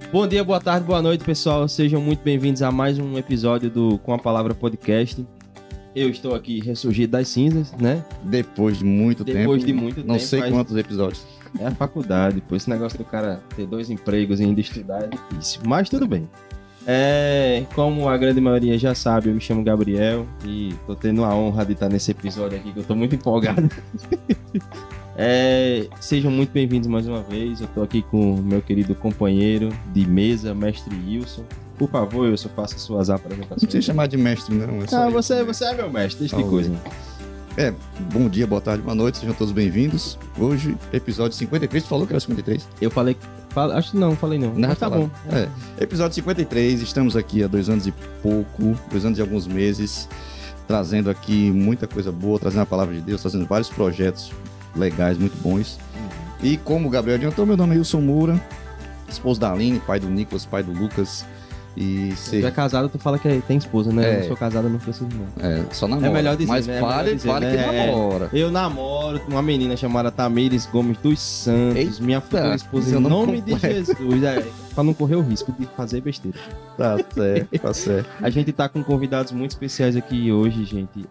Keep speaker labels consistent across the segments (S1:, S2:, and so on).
S1: Bom dia, boa tarde, boa noite, pessoal. Sejam muito bem-vindos a mais um episódio do Com a Palavra Podcast. Eu estou aqui ressurgido das cinzas, né?
S2: Depois de muito tempo.
S1: Depois de muito tempo.
S2: Não sei quantos episódios.
S1: É a faculdade, pô. Esse negócio do cara ter 2 empregos e ainda estudar é difícil. Mas tudo bem. Como a grande maioria já sabe, eu me chamo Gabriel e tô tendo a honra de estar nesse episódio aqui, que eu tô muito empolgado. Sejam muito bem-vindos mais uma vez. Eu tô aqui com o meu querido companheiro de mesa, mestre Wilson. Por favor, Wilson, faça suas apresentações.
S2: Não precisa chamar de mestre, não.
S1: Você é meu mestre, deixa de coisa.
S2: Bom dia, boa tarde, boa noite, sejam todos bem-vindos. Hoje, episódio 53, tu falou que era 53?
S1: Eu falei, acho que não, falei não. Mas tá bom.
S2: Episódio 53, estamos aqui há 2 anos e pouco, 2 anos e alguns meses, trazendo aqui muita coisa boa, trazendo a palavra de Deus, trazendo vários projetos legais, muito bons. E como o Gabriel adiantou, meu nome é Wilson Moura, esposo da Aline, pai do Nicolas, pai do Lucas. E
S1: se tu é casado, tu fala que tem esposa, né? Eu não sou casado, não preciso não.
S2: Só namora.
S1: É melhor dizer,
S2: mas
S1: né?
S2: Fale que namora.
S1: Eu namoro uma menina chamada Tamires Gomes dos Santos.
S2: Eita,
S1: minha futura esposa, em nome de Jesus. Pra não correr o risco de fazer besteira.
S2: Tá certo, tá certo.
S1: A gente tá com convidados muito especiais aqui hoje, gente.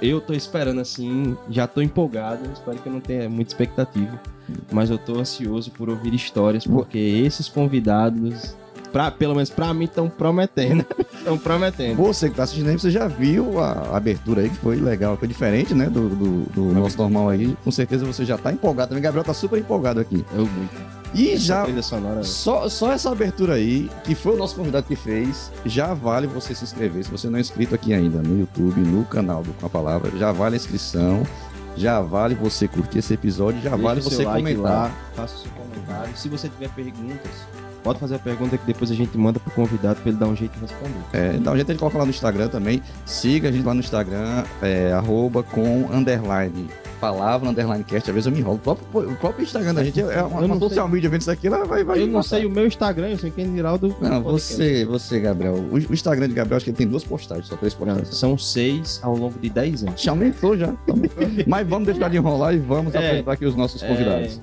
S1: Eu tô esperando assim, já tô empolgado, espero que eu não tenha muita expectativa, mas eu tô ansioso por ouvir histórias, porque esses convidados, pelo menos pra mim, estão prometendo. Estão prometendo.
S2: Você que tá assistindo aí, você já viu a abertura aí, que foi legal, foi diferente, né, do nosso normal aí. Com certeza você já tá empolgado também. Gabriel tá super empolgado aqui.
S1: Eu muito.
S2: E
S1: essa
S2: já,
S1: trilha sonora...
S2: só essa abertura aí, que foi o nosso convidado que fez, já vale você se inscrever. Se você não é inscrito aqui ainda no YouTube, no canal do Com a Palavra, já vale a inscrição, já vale você curtir esse episódio, já vale você comentar.
S1: Lá, faça o seu comentário. Se você tiver perguntas, pode fazer a pergunta que depois a gente manda pro convidado pra ele dar um jeito de responder.
S2: Dá um jeito de colocar lá no Instagram também. Siga a gente lá no Instagram, @com_palavra_cast. Às vezes eu me enrolo. O próprio Instagram da gente é uma social media vendo isso aqui, ela vai.
S1: Eu não sei o meu Instagram, eu sei quem dirá o do.
S2: Não, você, Gabriel. O Instagram de Gabriel, acho que ele tem 2 postagens, só 3 postagens.
S1: Não, são 6 ao longo de 10 anos.
S2: Já aumentou já. Mas vamos deixar de enrolar e vamos apresentar aqui os nossos convidados.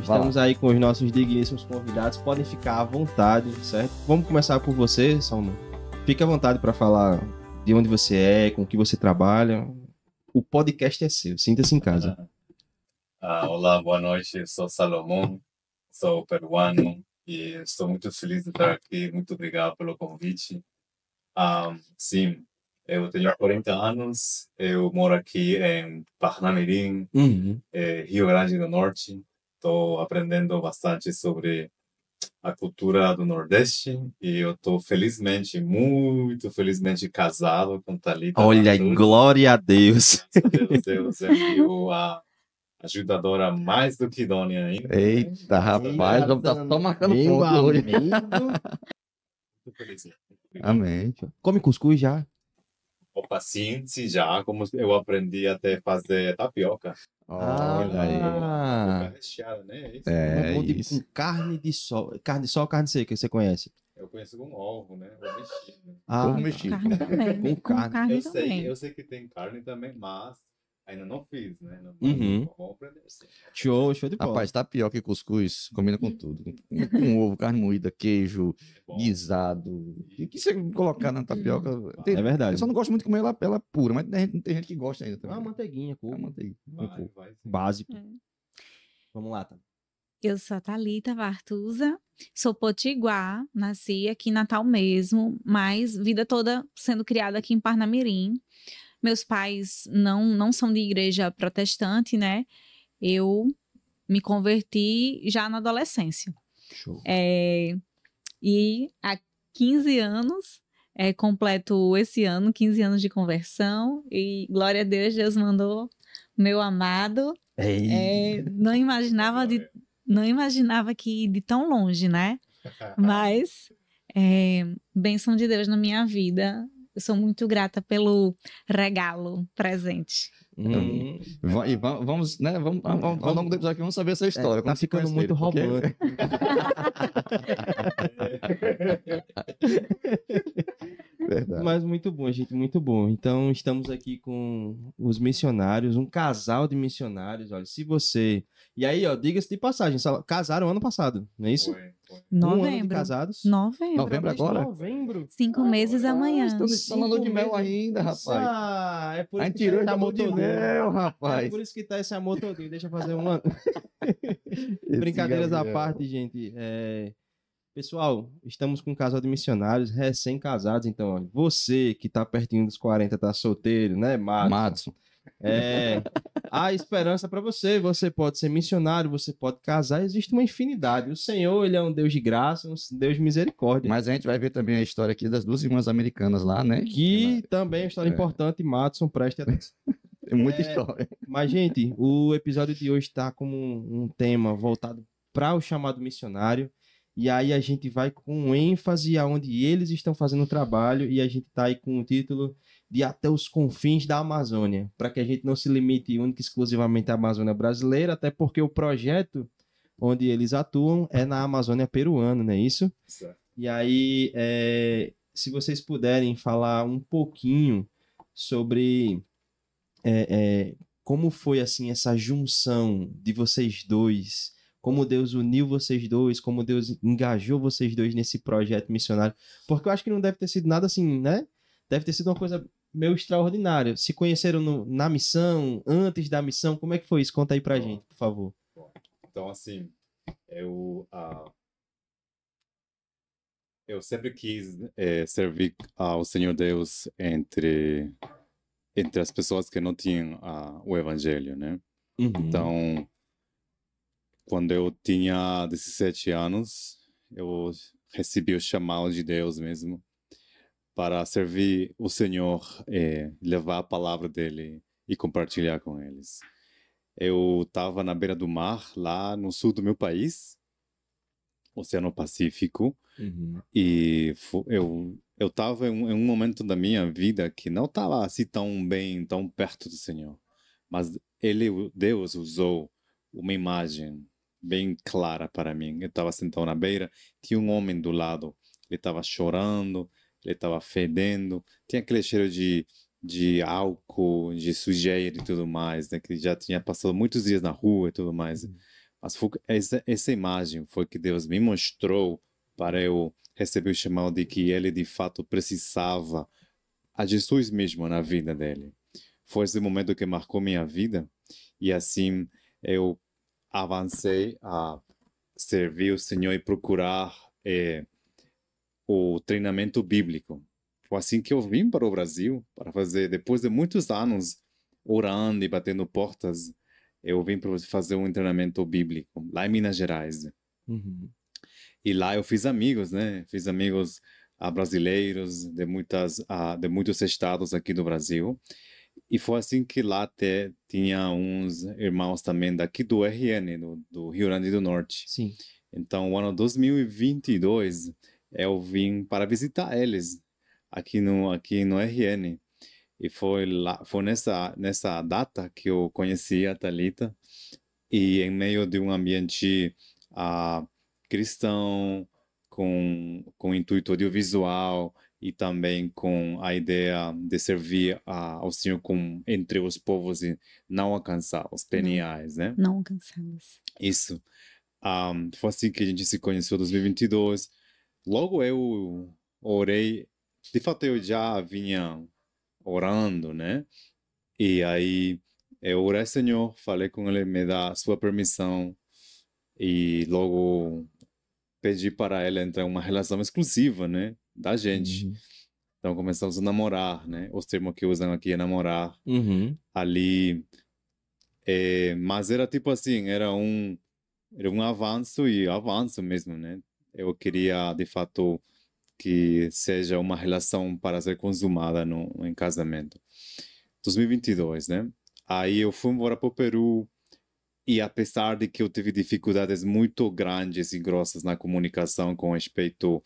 S1: Estamos aí com os nossos digníssimos convidados, podem ficar à vontade, certo? Vamos começar por você, Salmo. Fique à vontade para falar de onde você é, com o que você trabalha. O podcast é seu, sinta-se em casa.
S3: Olá, boa noite, eu sou Salomão, sou peruano e estou muito feliz de estar aqui. Muito obrigado pelo convite. Sim, eu tenho 40 anos, eu moro aqui em Parnamirim, Rio Grande do Norte. Estou aprendendo bastante sobre a cultura do Nordeste e eu estou muito felizmente casado com Thalita.
S1: Olha, glória a Deus.
S3: Deus enviou a ajudadora mais do que idônea ainda.
S2: Eita, rapaz, tá só marcando ponto hoje.
S3: Muito feliz.
S2: Amém.
S1: Come cuscuz já?
S3: Opa, sim, já, como eu aprendi até fazer tapioca.
S2: Olha aí.
S3: Tapioca recheada, né?
S2: Isso.
S1: Com carne de sol, carne seca, você conhece?
S3: Eu conheço com ovo, né? Ovo mexido.
S2: Ovo mexido.
S4: Carne também.
S1: Com carne.
S3: Eu sei que tem carne também, mas ainda não fiz, né? Vamos aprender assim.
S1: Show de bola.
S2: Rapaz, tapioca e cuscuz combina com tudo. Com ovo, carne moída, queijo, guisado. O que você colocar na tapioca?
S1: É verdade.
S2: Eu só não gosto muito de comer ela pura, mas tem gente que gosta ainda também.
S1: Manteiguinha,
S2: manteiguinha.
S3: Vai.
S1: Básico. Vamos lá, tá?
S4: Eu sou a Thalita Vartusa, sou potiguar, nasci aqui em Natal mesmo, mas vida toda sendo criada aqui em Parnamirim. Meus pais não são de igreja protestante, né? Eu me converti já na adolescência.
S1: Show.
S4: E há 15 anos, completo esse ano, 15 anos de conversão. E glória a Deus, Deus mandou meu amado. Não imaginava que ir de tão longe, né? Mas bênção de Deus na minha vida. Eu sou muito grata pelo regalo presente.
S2: E vamos, né? Ao longo do episódio aqui, vamos saber essa história.
S1: Tá ficando muito romântico.
S2: Verdade.
S1: Mas muito bom, gente, muito bom. Então, estamos aqui com os missionários, um casal de missionários. Olha, se você... E aí, ó, diga-se de passagem, casaram ano passado, não é isso?
S3: Foi.
S1: Um ano de
S4: Novembro.
S1: casados?
S4: Novembro.
S2: Novembro agora?
S1: Novembro.
S4: 5 meses amanhã.
S2: Estamos falando de mel ainda, rapaz.
S1: Ah, é por
S2: A
S1: isso
S2: gente
S1: que
S2: tirou
S1: tá
S2: esse amor de
S1: todinho.
S2: mel,
S1: É
S2: rapaz.
S1: por isso que tá esse amor todinho. Deixa eu fazer um ano.
S2: Esse
S1: Brincadeiras à
S2: Gabriel.
S1: parte, gente. Pessoal, estamos com um casal de missionários recém-casados. Então, ó, você que tá pertinho dos 40, tá solteiro, né, Matos?
S2: Madison.
S1: Há esperança para você. Você pode ser missionário, você pode casar. Existe uma infinidade. O Senhor, ele é um Deus de graça, um Deus de misericórdia.
S2: Mas a gente vai ver também a história aqui das duas irmãs americanas lá, né?
S1: Que também é uma história importante. Matson, preste atenção.
S2: Tem muita história.
S1: Mas, gente, o episódio de hoje está como um tema voltado para o chamado missionário. E aí a gente vai com ênfase aonde eles estão fazendo o trabalho. E a gente está aí com o título de Até os Confins da Amazônia. Para que a gente não se limite única e exclusivamente à Amazônia brasileira. Até porque o projeto onde eles atuam é na Amazônia peruana, não é isso?
S3: Certo.
S1: E aí, se vocês puderem falar um pouquinho sobre como foi assim essa junção de vocês dois, como Deus uniu vocês dois, como Deus engajou vocês dois nesse projeto missionário, porque eu acho que não deve ter sido nada assim, né? Deve ter sido uma coisa meio extraordinária. Se conheceram na missão, antes da missão, como é que foi isso? Conta aí pra gente, por favor.
S3: Então, assim, eu sempre quis servir ao Senhor Deus entre as pessoas que não tinham o Evangelho, né? Então, quando eu tinha 17 anos, eu recebi o chamado de Deus mesmo para servir o Senhor, levar a palavra dele e compartilhar com eles. Eu estava na beira do mar, lá no sul do meu país, Oceano Pacífico, e eu estava em um momento da minha vida que não estava assim tão bem, tão perto do Senhor. Mas Deus usou uma imagem bem clara para mim. Eu estava sentado na beira, tinha um homem do lado. Ele estava chorando, ele estava fedendo. Tinha aquele cheiro de álcool, de sujeira e tudo mais, né? Que já tinha passado muitos dias na rua e tudo mais. Mas essa imagem foi que Deus me mostrou para eu receber o chamado de que ele de fato precisava a Jesus mesmo na vida dele. Foi esse momento que marcou minha vida e assim eu avancei a servir o Senhor e procurar o treinamento bíblico. Foi assim que eu vim para o Brasil para fazer, depois de muitos anos orando e batendo portas, eu vim para fazer um treinamento bíblico lá em Minas Gerais. E lá eu fiz amigos, né? Fiz amigos brasileiros de muitos estados aqui do Brasil. E foi assim que lá tinha uns irmãos também daqui do RN, do Rio Grande do Norte.
S1: Sim.
S3: Então, no ano 2022, eu vim para visitar eles aqui no RN. E foi nessa data que eu conheci a Thalita. E em meio de um ambiente cristão, com intuito audiovisual e também com a ideia de servir ao Senhor entre os povos e não alcançar os peniais, né?
S4: Não alcançados.
S3: Isso. Foi assim que a gente se conheceu em 2022. Logo eu orei. De fato, eu já vinha orando, né? E aí eu orei, Senhor, falei com ele, me dá a sua permissão. E logo pedi para ela entrar em uma relação exclusiva, né? Da gente. Então começamos a namorar, né? Os termos que usam aqui é namorar. Ali. Mas era tipo assim, era um avanço e avanço mesmo, né? Eu queria, de fato, que seja uma relação para ser consumada em casamento. 2022, né? Aí eu fui embora para o Peru. E apesar de que eu tive dificuldades muito grandes e grossas na comunicação com respeito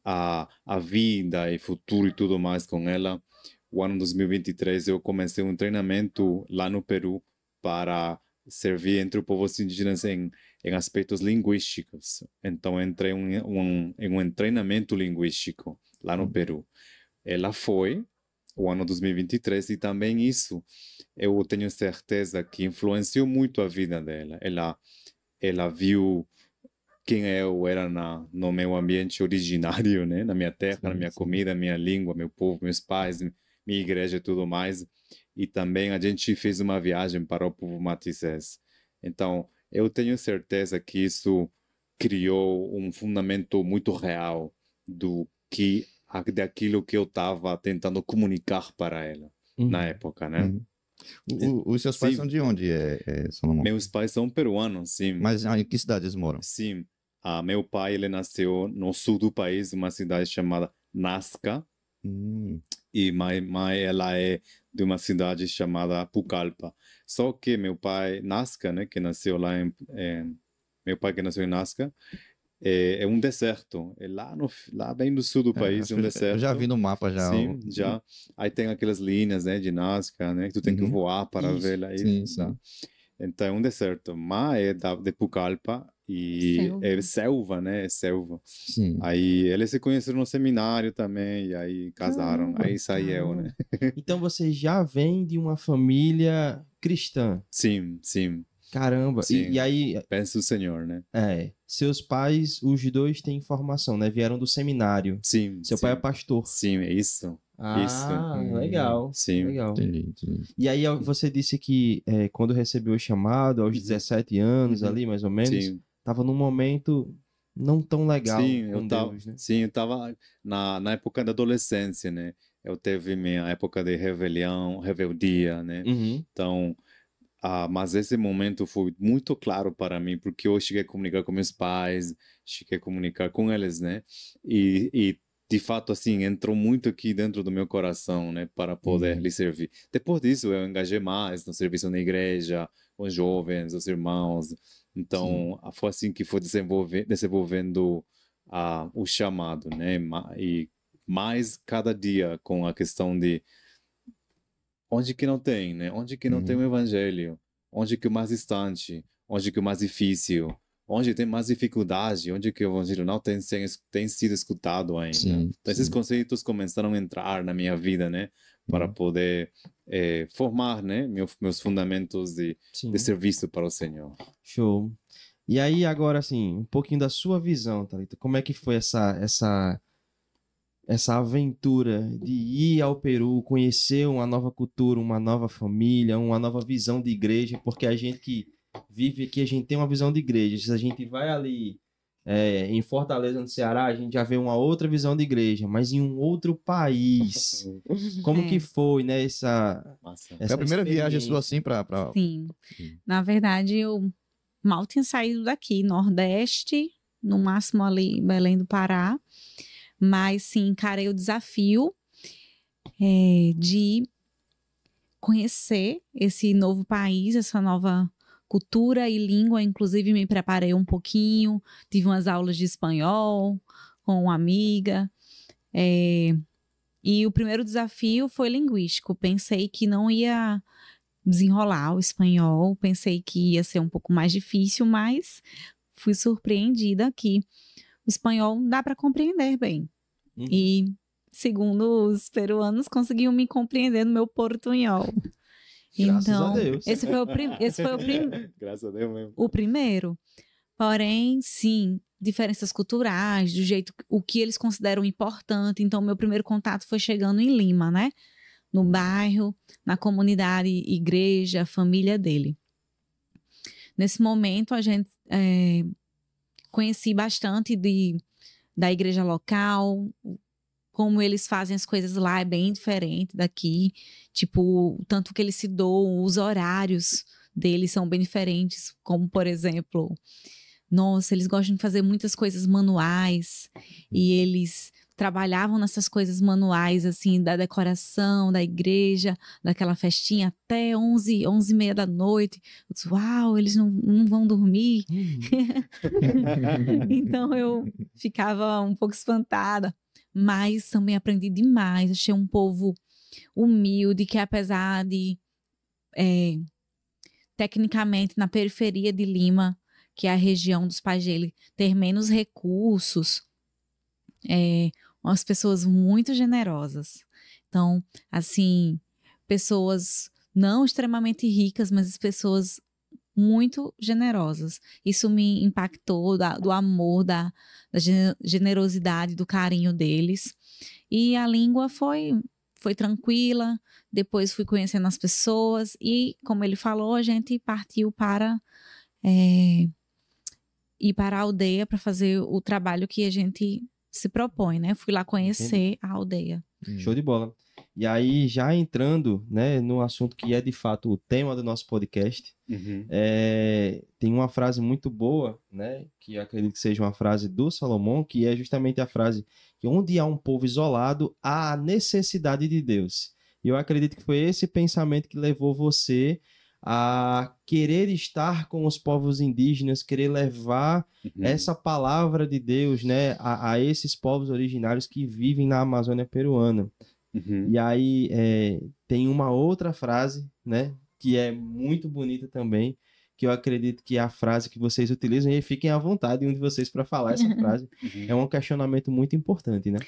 S3: à vida e futuro e tudo mais com ela, o ano 2023 eu comecei um treinamento lá no Peru para servir entre os povos indígenas em aspectos linguísticos. Então entrei em um treinamento linguístico lá no Peru. Ela foi o ano 2023 e também isso eu tenho certeza que influenciou muito a vida dela. Ela viu quem eu era no meu ambiente originário, né? Na minha terra, na minha comida, minha língua, meu povo, meus pais, minha igreja e tudo mais. E também a gente fez uma viagem para o povo Matissés. Então, eu tenho certeza que isso criou um fundamento muito real daquilo que eu estava tentando comunicar para ela na época, né?
S2: Os seus pais
S3: Sim.
S2: são de onde, Salomão?
S3: Meus pais são peruanos, sim.
S2: Mas em que cidade eles moram?
S3: Sim. Meu pai, ele nasceu no sul do país, uma cidade chamada Nazca. E minha mãe, ela é de uma cidade chamada Pucallpa. Só que meu pai, Nazca, né, que nasceu lá meu pai que nasceu em Nazca, é um deserto. É lá bem no sul do país, é um deserto.
S2: Eu já vi no mapa já.
S3: Sim, já. Aí tem aquelas linhas, né, de Nazca, né, que tu tem que voar para ver lá.
S2: Sim.
S3: Então é um deserto, mas é de Pucallpa e é selva, né? É selva.
S2: Sim.
S3: Aí eles se conheceram no seminário também, e aí casaram. Aí saiu, né?
S1: Então você já vem de uma família cristã?
S3: Sim, sim.
S1: Caramba.
S3: Sim.
S1: E aí...
S3: Pensa o Senhor, né?
S1: Seus pais, os dois têm formação, né? Vieram do seminário.
S3: Sim.
S1: Seu pai é pastor.
S3: Sim, é isso.
S1: Legal.
S3: Sim.
S1: Legal.
S2: Entendi.
S1: E aí você disse que quando recebeu o chamado, aos 17 anos ali, mais ou menos, estava num momento não tão legal com Deus, né?
S3: Sim, eu estava na época da adolescência, né? Eu teve minha época de rebeldia, né? Então, mas esse momento foi muito claro para mim, porque eu cheguei a comunicar com meus pais, cheguei a comunicar com eles, né? E de fato, assim, entrou muito aqui dentro do meu coração, né, para poder lhe servir. Depois disso, eu engajei mais no serviço na igreja, com os jovens, os irmãos. Então, foi assim que foi desenvolvendo o chamado, né, e mais cada dia com a questão de onde que não tem, né, onde que não tem o evangelho, onde que é o mais distante, onde que é o mais difícil, onde tem mais dificuldade, onde que o evangelho não tem sido escutado ainda. Então, esses conceitos começaram a entrar na minha vida, né, para poder formar, né, meus fundamentos de serviço para o Senhor.
S1: Show. E aí, agora, assim, um pouquinho da sua visão, Thalita. Como é que foi essa aventura de ir ao Peru, conhecer uma nova cultura, uma nova família, uma nova visão de igreja? Porque a gente que vive aqui, a gente tem uma visão de igreja. Se a gente vai ali em Fortaleza, no Ceará, a gente já vê uma outra visão de igreja, mas em um outro país. Como que foi, né, essa
S2: foi a primeira viagem sua assim para...
S4: Sim. Na verdade, eu mal tinha saído daqui, Nordeste, no máximo ali Belém do Pará, mas sim, encarei o desafio de conhecer esse novo país, essa nova cultura e língua. Inclusive me preparei um pouquinho, tive umas aulas de espanhol com uma amiga, e o primeiro desafio foi linguístico. Pensei que não ia desenrolar o espanhol, pensei que ia ser um pouco mais difícil, mas fui surpreendida que o espanhol dá para compreender bem. E, segundo os peruanos, conseguiam me compreender no meu portunhol.
S1: Graças
S4: então,
S1: a Deus.
S4: Esse foi
S3: Graças a Deus mesmo.
S4: O primeiro. Porém, sim, diferenças culturais, do jeito, o que eles consideram importante. Então, meu primeiro contato foi chegando em Lima, né? No bairro, na comunidade, igreja, família dele. Nesse momento, a gente conheci bastante da igreja local. Como eles fazem as coisas lá é bem diferente daqui. Tipo, tanto que eles se doam, os horários deles são bem diferentes. Como, por exemplo, nossa, eles gostam de fazer muitas coisas manuais. E eles trabalhavam nessas coisas manuais, assim, da decoração da igreja, daquela festinha, até 11h30 da noite. Eu disse, uau, eles não vão dormir. Então, eu ficava um pouco espantada. Mas também aprendi demais. Achei um povo humilde, que apesar de, tecnicamente, na periferia de Lima, que é a região dos Pajé, ter menos recursos, umas pessoas muito generosas. Então, assim, pessoas não extremamente ricas, mas pessoas muito generosas. Isso me impactou do amor, da generosidade, do carinho deles. E a língua foi tranquila, depois fui conhecendo as pessoas e, como ele falou, a gente partiu para ir para a aldeia para fazer o trabalho que a gente se propõe, né? Fui lá conhecer a aldeia.
S1: Show de bola. E aí, já entrando, né, no assunto que é de fato o tema do nosso podcast, tem uma frase muito boa, né, que eu acredito que seja uma frase do Salomão, que é justamente a frase que onde há um povo isolado, há a necessidade de Deus. E eu acredito que foi esse pensamento que levou você a querer estar com os povos indígenas, querer levar essa palavra de Deus, né, a esses povos originários que vivem na Amazônia peruana. E aí tem uma outra frase, né, que é muito bonita também, que eu acredito que é a frase que vocês utilizam, e fiquem à vontade, um de vocês, para falar essa frase. É um questionamento muito importante, né?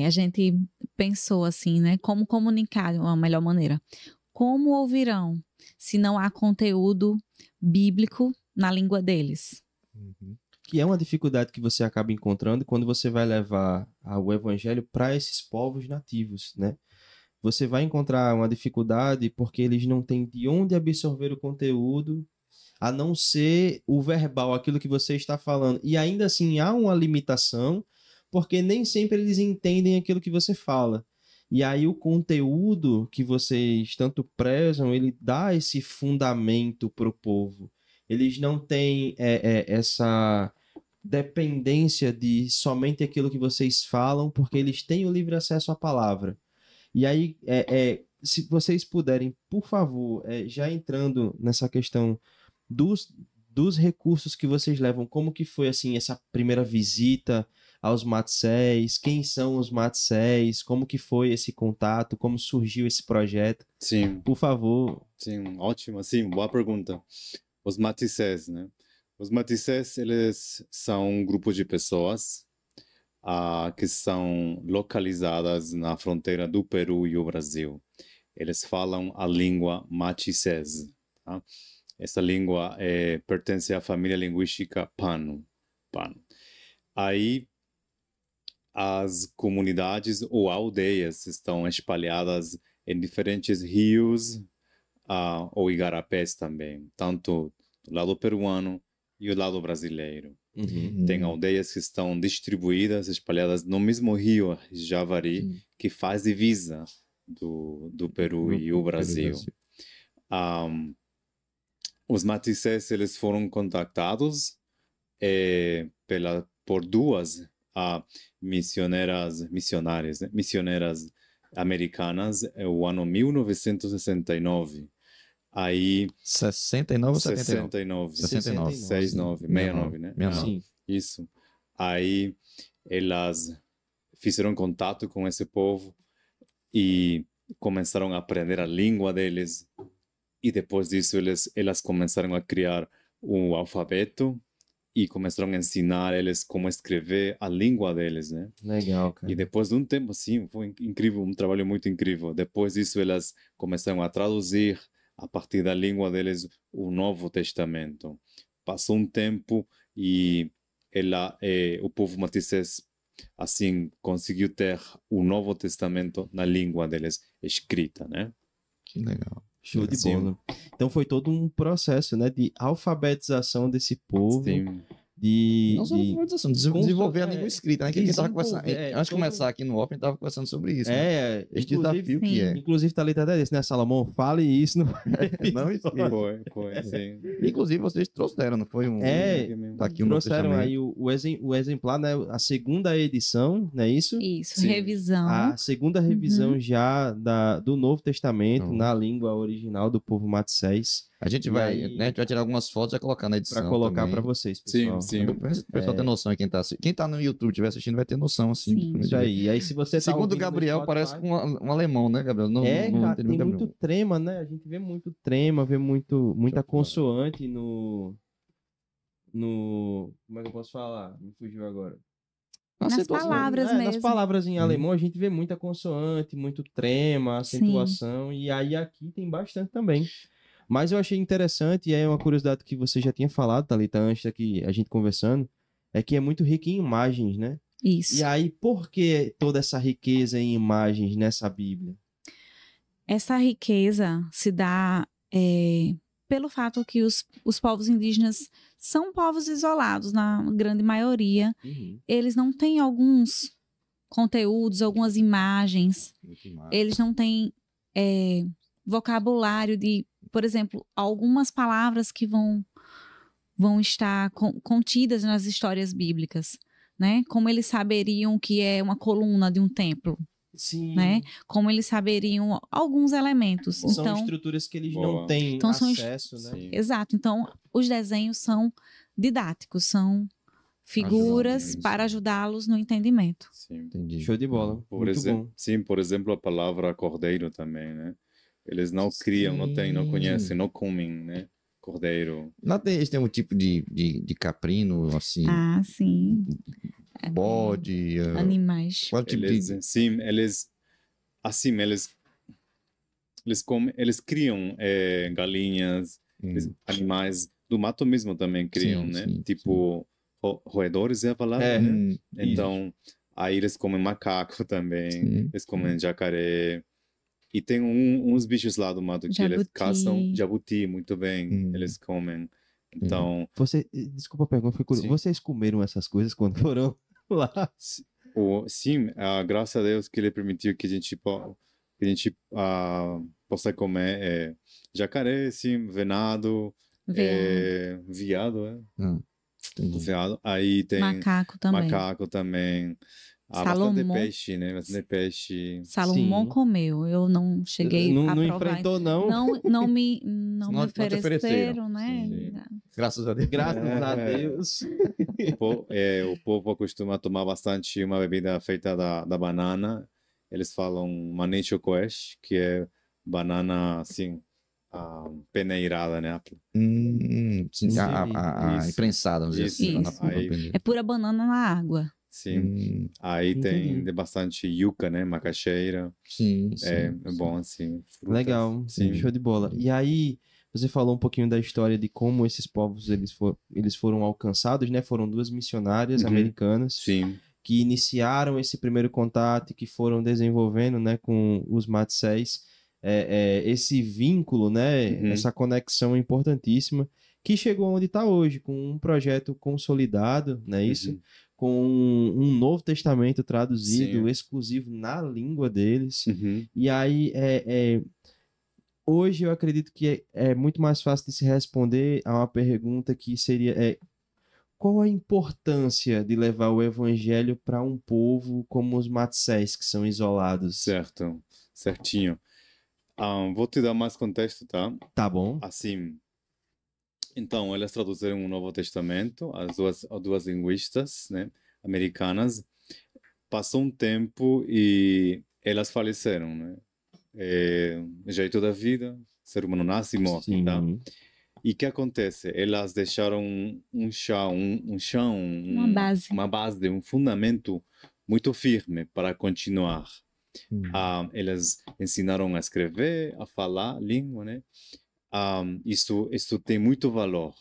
S4: A gente pensou assim, né, como comunicar de uma melhor maneira. Como ouvirão se não há conteúdo bíblico na língua deles?
S1: Que é uma dificuldade que você acaba encontrando quando você vai levar o evangelho para esses povos nativos, né? Você vai encontrar uma dificuldade porque eles não têm de onde absorver o conteúdo, a não ser o verbal, aquilo que você está falando. E ainda assim há uma limitação, porque nem sempre eles entendem aquilo que você fala. E aí o conteúdo que vocês tanto prezam, ele dá esse fundamento para o povo. Eles não têm essa dependência de somente aquilo que vocês falam, porque eles têm o livre acesso à palavra. E aí, se vocês puderem, por favor, já entrando nessa questão dos recursos que vocês levam, como que foi assim essa primeira visita aos Matséis, quem são os Matséis, como que foi esse contato, como surgiu esse projeto?
S3: Sim.
S1: Por favor.
S3: Sim, ótimo, sim, boa pergunta. Os Matissés, né? Os Matissés, eles são um grupo de pessoas que são localizadas na fronteira do Peru e o Brasil. Eles falam a língua Matissés, tá? Essa língua pertence à família linguística Pano. Aí, as comunidades ou aldeias estão espalhadas em diferentes rios ou igarapés também, tanto do lado peruano e o lado brasileiro. Tem aldeias que estão distribuídas, espalhadas no mesmo rio Javari, que faz divisa do Peru e o Brasil. Os Matissés, eles foram contactados por duas missionárias americanas no ano 1969. Aí
S2: 69 ou
S3: 79?
S2: 69.
S3: 69, né?
S2: 69.
S1: Sim.
S3: Isso. Aí elas fizeram contato com esse povo e começaram a aprender a língua deles. E depois disso elas começaram a criar um alfabeto e começaram a ensinar eles como escrever a língua deles, né?
S1: Legal, cara.
S3: E depois de um tempo, sim, foi incrível, um trabalho muito incrível. Depois disso elas começaram a traduzir a partir da língua deles o Novo Testamento. Passou um tempo e o povo Matissés assim conseguiu ter o Novo Testamento na língua deles escrita, né?
S2: Que legal.
S1: Show de bola. Então foi todo um processo, né, de alfabetização desse povo.
S3: Sim.
S2: Não só alfabetização, desenvolver a língua escrita, né? Que a gente tava conversando, antes de começar aqui no Open, a gente tava conversando sobre isso. Né? Esse desafio que é.
S1: Inclusive, Thalita até disse, né, Salomão? Fale isso.
S2: Não esqueça.
S3: Foi, sim.
S2: Inclusive, vocês trouxeram, não foi um...
S1: Tá aqui trouxeram aí o exemplar, né, a segunda edição, não é isso?
S4: Isso, sim. Revisão.
S1: A segunda revisão já do Novo Testamento na língua original do povo Matissés.
S2: A gente vai, né, a gente vai tirar algumas fotos e vai colocar na edição.
S1: Pra colocar para vocês, pessoal.
S3: Sim.
S2: O pessoal tem noção, quem tá no YouTube estiver assistindo vai ter noção, assim.
S1: Sim. Isso aí. E aí, se você
S2: Segundo o Gabriel, parece um alemão, né, Gabriel?
S1: Cara, tem muito trema, né? A gente vê muito trema, vê muita consoante no... Como é que eu posso falar? Me fugiu agora.
S4: Nas palavras mesmo.
S1: Nas palavras em alemão, a gente vê muita consoante, muito trema, acentuação. E aí aqui tem bastante também. Mas eu achei interessante, e é uma curiosidade que você já tinha falado, Thalita, antes aqui a gente conversando, é que é muito rico em imagens, né?
S4: Isso.
S1: E aí, por que toda essa riqueza em imagens nessa Bíblia?
S4: Essa riqueza se dá pelo fato que os povos indígenas são povos isolados, na grande maioria. Eles não têm alguns conteúdos, algumas imagens. Eles não têm vocabulário de, por exemplo, algumas palavras que vão estar contidas nas histórias bíblicas, né? Como eles saberiam o que é uma coluna de um templo,
S1: Sim.
S4: né? Como eles saberiam alguns elementos.
S1: São
S4: Então,
S1: estruturas que eles não têm
S4: então,
S1: acesso, né?
S3: Sim.
S4: exato. Então, os desenhos são didáticos, são figuras para ajudá-los no entendimento.
S3: Sim.
S2: Entendi.
S1: Show de bola. Muito bom.
S3: Sim, por exemplo, a palavra cordeiro também, né? Eles não criam, não conhecem, não comem, né? Cordeiro.
S2: Eles têm um tipo de caprino, assim,
S4: Ah, sim.
S2: bode.
S4: Animais.
S2: Qual tipo de...
S3: Sim, eles criam galinhas, animais do mato mesmo também criam,
S2: Sim,
S3: né?
S2: sim,
S3: Tipo, roedores é a palavra, né? Então,
S2: isso.
S3: aí eles comem macaco também,
S2: Sim.
S3: eles comem jacaré. E tem uns bichos lá do mato que eles caçam jabuti, muito bem, eles comem. Então...
S1: Desculpa a pergunta, foi curioso. Vocês comeram essas coisas quando foram lá?
S3: Sim, graças a Deus que ele permitiu que a gente possa comer jacaré, sim, venado, viado, veado. Aí tem
S4: macaco também.
S3: Bastante peixe, né? Bastante peixe.
S4: Salomão comeu. Eu não cheguei a provar.
S1: Não enfrentou, não?
S4: Não me ofereceram, né?
S2: Sim. Graças a Deus.
S1: Graças a Deus.
S3: O povo costuma tomar bastante uma bebida feita da banana. Eles falam mané chocoeste, que é banana, assim, peneirada, né?
S2: Sim, a imprensada, vamos dizer assim.
S4: É pura banana na água.
S3: Sim. Aí tem bastante yuca, né? Macaxeira.
S2: Sim.
S3: É bom, assim. Frutas.
S1: Legal.
S3: Sim.
S1: Show de bola. E aí, você falou um pouquinho da história de como esses povos eles foram alcançados, né? Foram duas missionárias americanas.
S3: Sim.
S1: Que iniciaram esse primeiro contato e que foram desenvolvendo, né, com os Matseis, esse vínculo, né, essa conexão importantíssima, que chegou onde está hoje, com um projeto consolidado, né, isso, com um Novo Testamento traduzido, exclusivo na língua deles. E aí, hoje eu acredito que é muito mais fácil de se responder a uma pergunta que seria... qual a importância de levar o evangelho para um povo como os Matseis, que são isolados?
S3: Certo, certinho. Vou te dar mais contexto, tá?
S1: Tá bom.
S3: Assim, então, elas traduziram o Novo Testamento, as duas linguistas, né, americanas. Passou um tempo e elas faleceram, né? Jeito da vida, o ser humano nasce e morre, tá? E o que acontece? Elas deixaram uma base, um fundamento muito firme para continuar. Elas ensinaram a escrever, a falar a língua, né? Isso tem muito valor.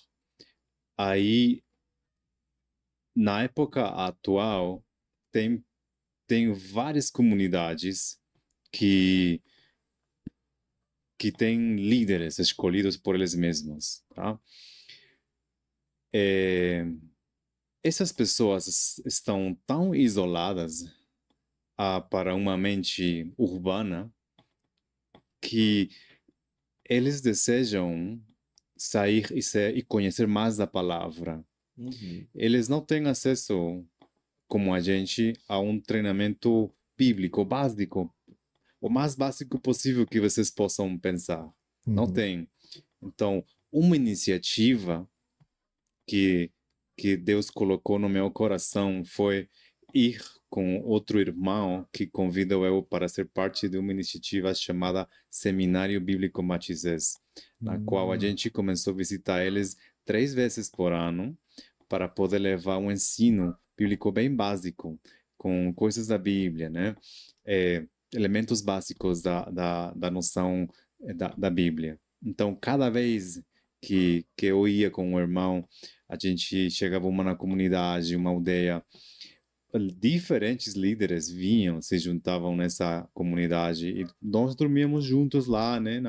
S3: Aí, na época atual, tem várias comunidades que têm líderes escolhidos por eles mesmos, tá? Essas pessoas estão tão isoladas para uma mente urbana que eles desejam sair e conhecer mais da palavra. Eles não têm acesso, como a gente, a um treinamento bíblico básico, o mais básico possível que vocês possam pensar. Não tem. Então, uma iniciativa que Deus colocou no meu coração foi ir com outro irmão que convidou eu para ser parte de uma iniciativa chamada Seminário Bíblico Matizés, na qual a gente começou a visitar eles 3 vezes por ano para poder levar um ensino bíblico bem básico, com coisas da Bíblia, né? Elementos básicos da noção da Bíblia.
S5: Então, cada vez que eu ia com o irmão, a gente chegava na comunidade, uma aldeia, diferentes líderes vinham, se juntavam nessa comunidade e nós dormíamos juntos lá, né,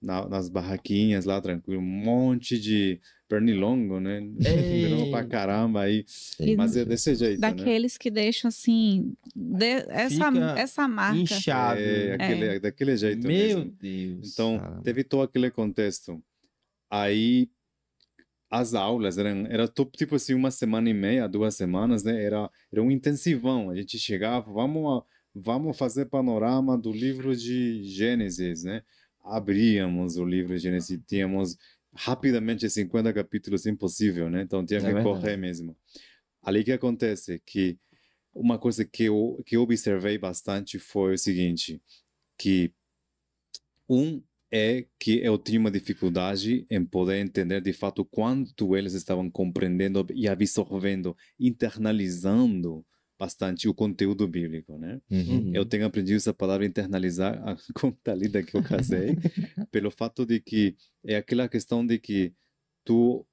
S5: nas barraquinhas lá, tranquilo, um monte de pernilongo, né, pernilongo pra caramba aí, mas é desse jeito, né?
S4: Daqueles que deixam assim, essa marca.
S1: Inchado.
S5: Daquele jeito
S1: Meu
S5: mesmo.
S1: Deus.
S5: Então, teve todo aquele contexto. Aí, as aulas era tipo assim, uma semana e meia, 2 semanas, né? Era um intensivão. A gente chegava, vamos fazer panorama do livro de Gênesis, né? Abríamos o livro de Gênesis, tínhamos rapidamente 50 capítulos, impossível, né? Então tinha que correr mesmo. Ali que acontece que uma coisa que eu observei bastante foi o seguinte, que é que eu tinha uma dificuldade em poder entender de fato quanto eles estavam compreendendo e absorvendo, internalizando bastante o conteúdo bíblico, né? Eu tenho aprendido essa palavra internalizar com Thalita que eu casei, pelo fato de que é aquela questão de que tu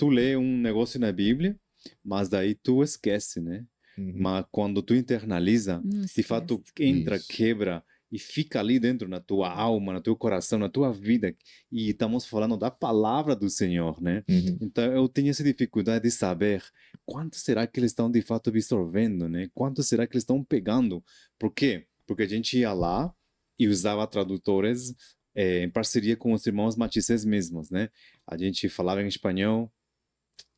S5: lê um negócio na Bíblia, mas daí tu esquece, né? Mas quando tu internaliza, de fato entra, quebra e fica ali dentro na tua alma, no teu coração, na tua vida. E estamos falando da palavra do Senhor, né? Então eu tenho essa dificuldade de saber quanto será que eles estão de fato absorvendo, né? Quanto será que eles estão pegando? Por quê? Porque a gente ia lá e usava tradutores em parceria com os irmãos matices mesmos, né? A gente falava em espanhol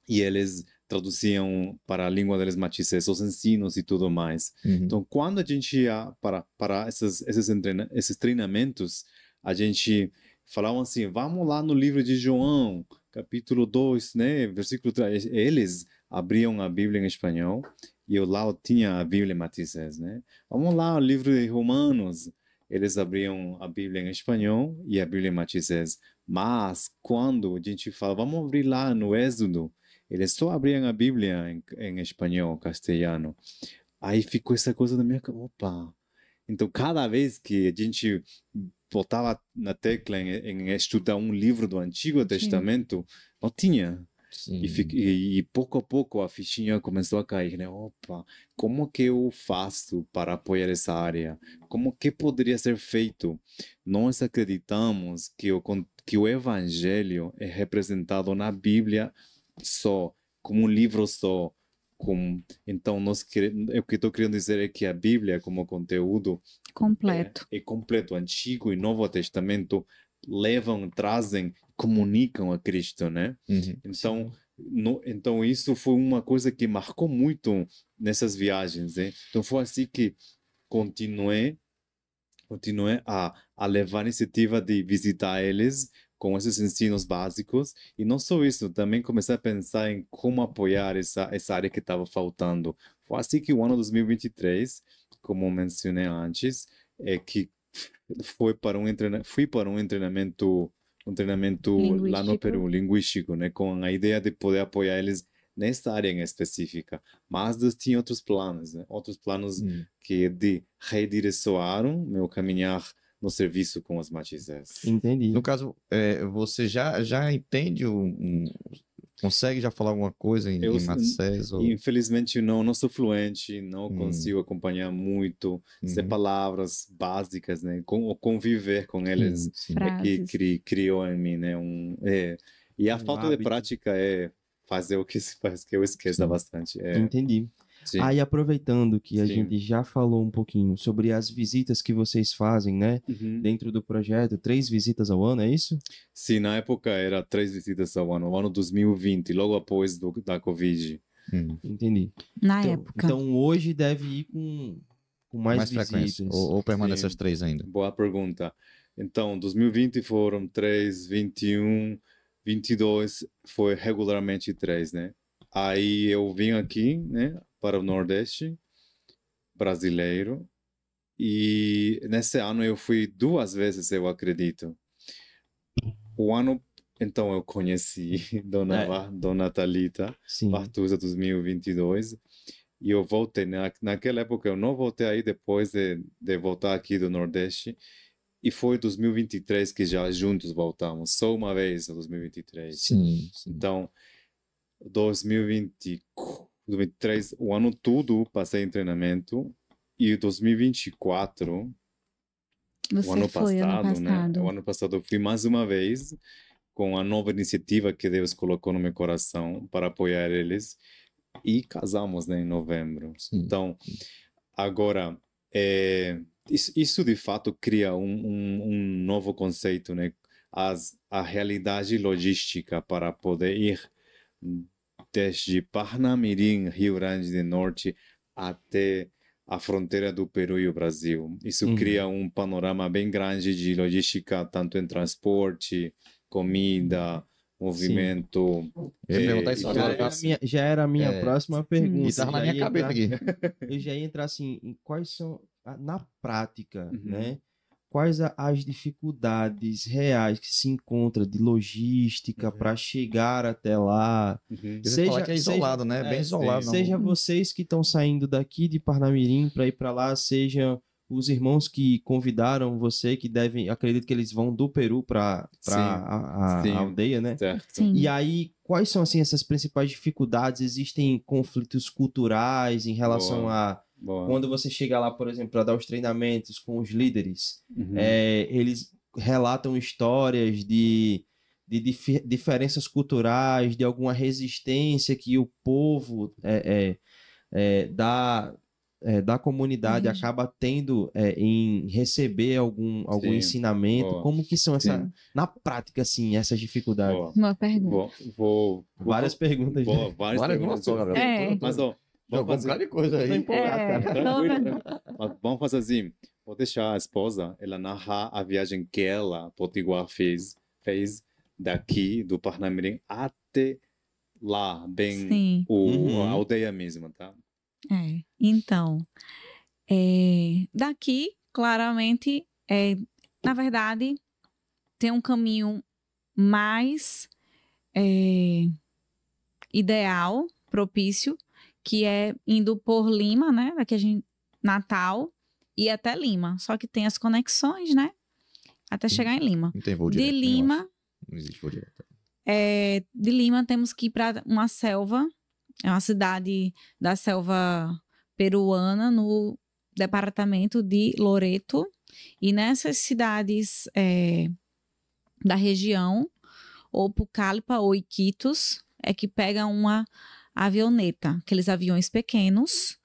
S5: e eles traduziam para a língua deles matices, os ensinos e tudo mais. Então, quando a gente ia para esses treinamentos, a gente falava assim, vamos lá no livro de João, capítulo 2, né, versículo 3. Eles abriam a Bíblia em espanhol e eu lá tinha a Bíblia em matices, né? Vamos lá no livro de Romanos. Eles abriam a Bíblia em espanhol e a Bíblia em matices. Mas, quando a gente fala, vamos abrir lá no Êxodo, eles só abriam a Bíblia em espanhol, castelhano. Aí ficou essa coisa na minha cabeça. Opa! Então, cada vez que a gente botava na tecla em estudar um livro do Antigo Testamento, não tinha. E pouco a pouco a fichinha começou a cair, né? Opa, como que eu faço para apoiar essa área? Como que poderia ser feito? Nós acreditamos que o Evangelho é representado na Bíblia só, como um livro só. Então, o que estou querendo dizer é que a Bíblia, como conteúdo
S4: completo,
S5: é completo. Antigo e Novo Testamento trazem, comunicam a Cristo, né? Então isso foi uma coisa que marcou muito nessas viagens, né? Então foi assim que continuei a levar a iniciativa de visitar eles com esses ensinos básicos, e não só isso, também comecei a pensar em como apoiar essa área que estava faltando. Foi assim que o ano 2023, como mencionei antes, é que fui para um treinamento lá no Peru, linguístico, né, com a ideia de poder apoiar eles nessa área em específica. Mas eu tinha outros planos, né? Outros planos que redirecionaram meu caminhar no serviço com os matizes.
S1: Entendi.
S2: No caso, você já entende consegue já falar alguma coisa em matizes?
S5: Infelizmente não sou fluente, não consigo acompanhar muito, sei palavras básicas, né? Conviver com eles é que criou em mim, né? E a falta de prática é fazer o que se faz, que eu esqueça bastante.
S1: Entendi. Sim. Aí, aproveitando que a gente já falou um pouquinho sobre as visitas que vocês fazem, né? Dentro do projeto, 3 visitas ao ano, é isso?
S5: Sim, na época era 3 visitas ao ano, no ano 2020, logo após da Covid.
S1: Entendi.
S4: Na época.
S1: Então, hoje deve ir com mais visitas.
S2: Ou permanece as 3 ainda?
S5: Boa pergunta. Então, 2020 foram 3, 21, 22 foi regularmente 3, né? Aí eu vim aqui, né, para o Nordeste brasileiro, e nesse ano eu fui 2 vezes, eu acredito. Então eu conheci Dona Thalita Bartusa 2022, e eu voltei. Naquela época eu não voltei aí depois de voltar aqui do Nordeste, E foi 2023 que já juntos voltamos, só uma vez em 2023.
S2: Sim.
S5: Então, 2023, o ano todo passei em treinamento, e 2024,
S4: Você
S5: o ano
S4: foi
S5: passado,
S4: ano
S5: né?
S4: passado.
S5: O ano passado eu fui mais uma vez com a nova iniciativa que Deus colocou no meu coração para apoiar eles, e casamos, né, em novembro.
S2: Sim.
S5: Então, agora, isso de fato cria um novo conceito, né? A realidade logística para poder ir desde Parnamirim, Rio Grande do Norte, até a fronteira do Peru e o Brasil. Isso cria um panorama bem grande de logística, tanto em transporte, comida, movimento.
S2: Eu ia perguntar isso agora.
S1: Já era a minha próxima pergunta.
S2: E tava na minha cabeça aqui.
S1: Eu já ia entrar assim, em quais são, na prática, né? Quais as dificuldades reais que se encontra de logística para chegar até lá?
S2: Seja que é isolado, né? Bem isolado.
S1: Seja vocês que estão saindo daqui de Parnamirim para ir para lá, seja os irmãos que convidaram você, que devem, acredito que eles vão do Peru para a aldeia, né?
S4: Sim.
S1: E aí, quais são assim essas principais dificuldades? Existem conflitos culturais em relação a quando você chega lá, por exemplo, para dar os treinamentos com os líderes, eles relatam histórias de diferenças culturais, de alguma resistência que o povo da comunidade acaba tendo em receber algum ensinamento. Como que são na prática, assim, essas dificuldades?
S4: Uma pergunta.
S1: Várias perguntas.
S5: Várias perguntas. Mas, vamos fazer
S2: um de coisa aí.
S1: Tô empolgado, cara.
S5: Tranquilo. Mas vamos fazer assim. Vou deixar a esposa, ela narrar a viagem que ela, Potiguar, fez daqui, do Parnamirim, até lá, bem a aldeia mesmo, tá?
S4: Então, daqui, claramente, na verdade, tem um caminho mais ideal, propício, que é indo por Lima, né? Daqui a gente, Natal, e até Lima. Só que tem as conexões, né? Até chegar em Lima.
S2: Não tem voo direto.
S4: De Lima,
S2: não existe voo direto.
S4: De Lima temos que ir para uma selva. É uma cidade da selva peruana, no departamento de Loreto. E nessas cidades da região, ou Pucallpa ou Iquitos, é que pega uma avioneta, aqueles aviões pequenos,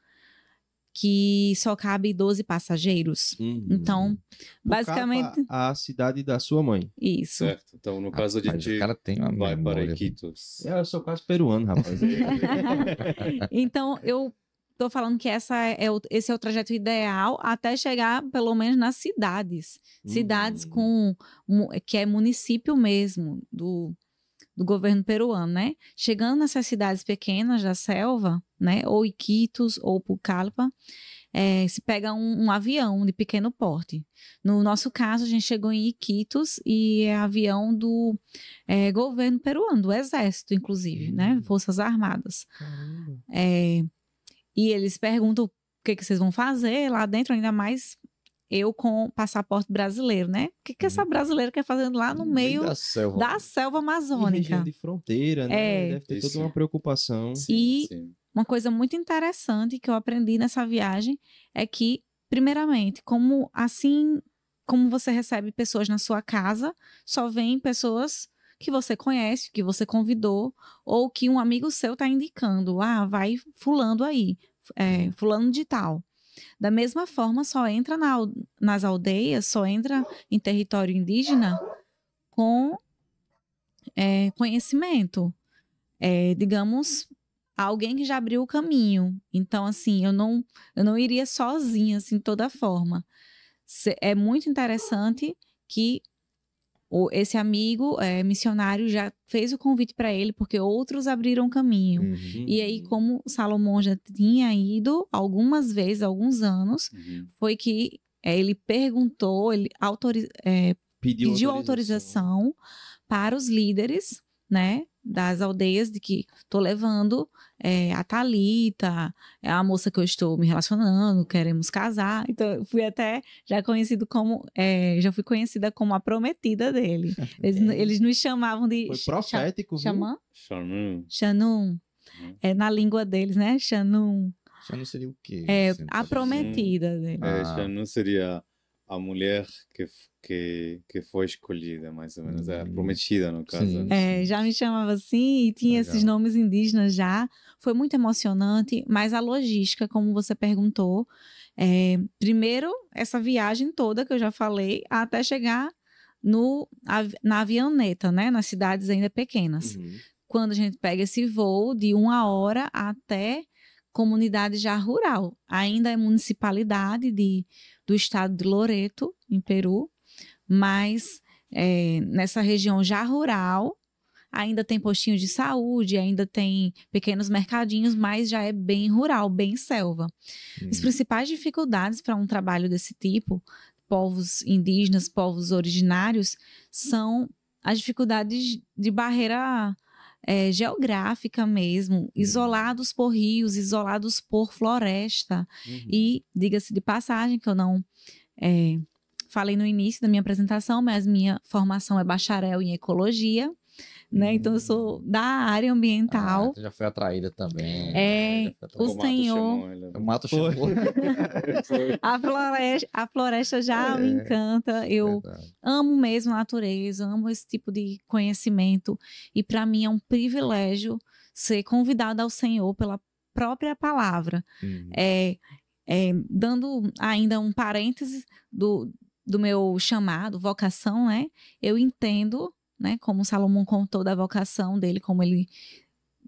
S4: que só cabe 12 passageiros. Então, basicamente...
S1: A cidade da sua mãe.
S4: Isso.
S5: Certo. Então, no caso de
S2: o cara tem uma
S5: vai para
S2: memória.
S5: Iquitos.
S1: Eu sou quase peruano, rapaz.
S4: Então, eu tô falando que esse é o trajeto ideal até chegar, pelo menos, nas cidades. Cidades que é município mesmo do governo peruano, né? Chegando nessas cidades pequenas da selva, né? Ou Iquitos ou Pucallpa, se pega um avião de pequeno porte. No nosso caso, a gente chegou em Iquitos e é avião do governo peruano, do exército, inclusive, né? Forças Armadas. E eles perguntam o que vocês vão fazer lá dentro, ainda mais eu com passaporte brasileiro, né? O que essa brasileira quer fazer lá no meio da selva amazônica?
S1: E região de fronteira, né? Deve ter toda uma preocupação.
S4: E uma coisa muito interessante que eu aprendi nessa viagem é que, primeiramente, como você recebe pessoas na sua casa, só vem pessoas que você conhece, que você convidou, ou que um amigo seu está indicando. Vai fulano aí, fulano de tal. Da mesma forma, só entra nas aldeias, só entra em território indígena com conhecimento. Digamos, alguém que já abriu o caminho. Então, assim, eu não iria sozinha, assim, de toda forma. É muito interessante que esse amigo missionário já fez o convite para ele, porque outros abriram caminho. E aí, como o Salomão já tinha ido algumas vezes, alguns anos, foi que ele perguntou, ele pediu autorização para os líderes, né, das aldeias de que estou levando a Thalita, é a moça que eu estou me relacionando, queremos casar. Então, eu fui até já já fui conhecida como a prometida dele. Eles nos chamavam de...
S1: Foi profético, viu?
S4: Xamã?
S5: Xanum.
S4: Xanum. Na língua deles, né? Xanum.
S2: Já não seria o quê?
S4: A prometida dele.
S5: Xanum seria a mulher que foi escolhida, mais ou menos. É a prometida, no caso.
S2: Sim.
S4: Já me chamava assim e tinha
S2: Legal.
S4: esses nomes indígenas já. Foi muito emocionante, mas a logística, como você perguntou, primeiro, essa viagem toda que eu já falei, até chegar na avioneta, né? Nas cidades ainda pequenas.
S1: Uhum.
S4: Quando a gente pega esse voo de 1 hora até comunidade já rural. Ainda é municipalidade do estado de Loreto, em Peru, mas nessa região já rural, ainda tem postinho de saúde, ainda tem pequenos mercadinhos, mas já é bem rural, bem selva. As principais dificuldades para um trabalho desse tipo, povos indígenas, povos originários, são as dificuldades de barreira geográfica mesmo, isolados por rios, isolados por floresta. E, diga-se de passagem, que eu não falei no início da minha apresentação, mas minha formação é bacharel em ecologia, né? Então eu sou da área ambiental.
S6: Você já foi atraída também.
S4: O Senhor...
S2: O mato chamou.
S4: A floresta já me encanta. Eu amo mesmo a natureza, amo esse tipo de conhecimento. E para mim é um privilégio ser convidada ao Senhor pela própria palavra. Dando ainda um parênteses do meu chamado, vocação, né? Eu entendo, né, como Salomão contou da vocação dele, como ele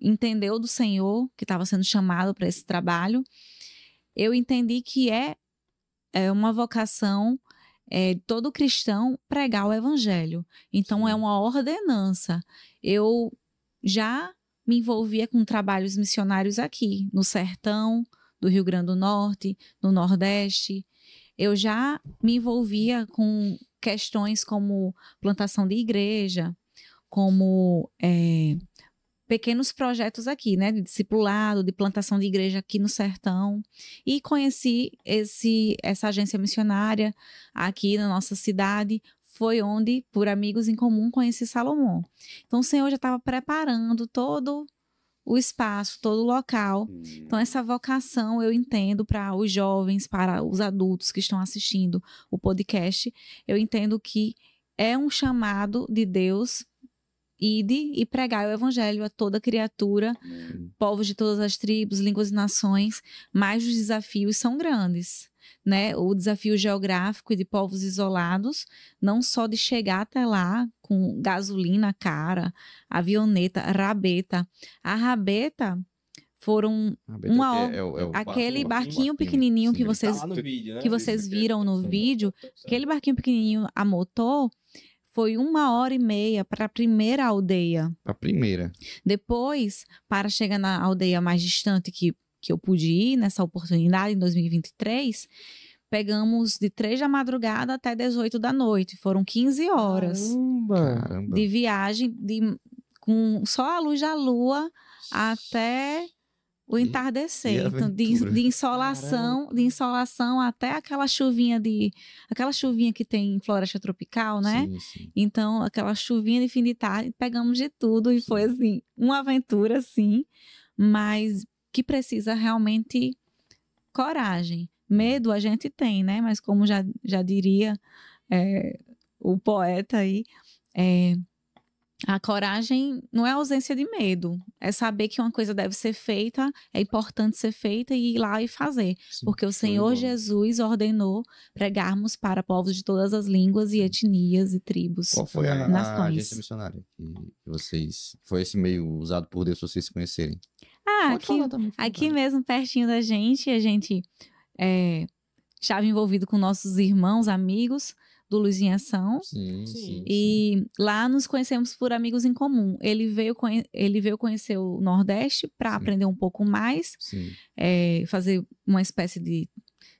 S4: entendeu do Senhor que estava sendo chamado para esse trabalho. Eu entendi que é uma vocação todo cristão pregar o evangelho. Então, é uma ordenança. Eu já me envolvia com trabalhos missionários aqui, no sertão do Rio Grande do Norte, no Nordeste. Eu já me envolvia com questões como plantação de igreja, como pequenos projetos aqui, né, de discipulado, de plantação de igreja aqui no sertão, e conheci essa agência missionária aqui na nossa cidade. Foi onde, por amigos em comum, conheci Salomão. Então o Senhor já estava preparando todo o espaço, todo o local. Então essa vocação eu entendo para os jovens, para os adultos que estão assistindo o podcast. Eu entendo que é um chamado de Deus, ide e pregar o evangelho a toda criatura, povos de todas as tribos, línguas e nações, mas os desafios são grandes, né? O desafio geográfico e de povos isolados, não só de chegar até lá com gasolina cara, avioneta, rabeta. A rabeta foram aquele barquinho pequenininho que vocês,
S1: Tá lá no vídeo, né?
S4: que vocês viram no vídeo, aquele barquinho pequenininho a motor, foi 1h30 para a primeira aldeia.
S2: A primeira.
S4: Depois, para chegar na aldeia mais distante que eu pude ir nessa oportunidade, em 2023, pegamos de 3 da madrugada até 18 da noite. Foram 15 horas
S2: Caramba.
S4: de viagem, com só a luz da lua até o entardecer. Então, de insolação até aquela chuvinha que tem em floresta tropical, né?
S2: Sim, sim.
S4: Então, aquela chuvinha de fim de tarde, pegamos de tudo e foi assim, uma aventura, sim, mas que precisa realmente coragem. Medo a gente tem, né? Mas como já diria o poeta aí, a coragem não é ausência de medo, é saber que uma coisa deve ser feita, é importante ser feita e ir lá e fazer.
S2: Sim.
S4: Porque o Senhor Jesus ordenou pregarmos para povos de todas as línguas e etnias e tribos.
S2: Qual foi a
S4: nações.
S2: agência missionária que vocês... Foi esse meio usado por Deus para vocês se conhecerem?
S4: Aqui mesmo, pertinho da gente, a gente estava envolvido com nossos irmãos, amigos do Luz em Ação.
S2: Sim.
S4: E lá nos conhecemos por amigos em comum. Ele veio conhecer o Nordeste para aprender um pouco mais, fazer uma espécie de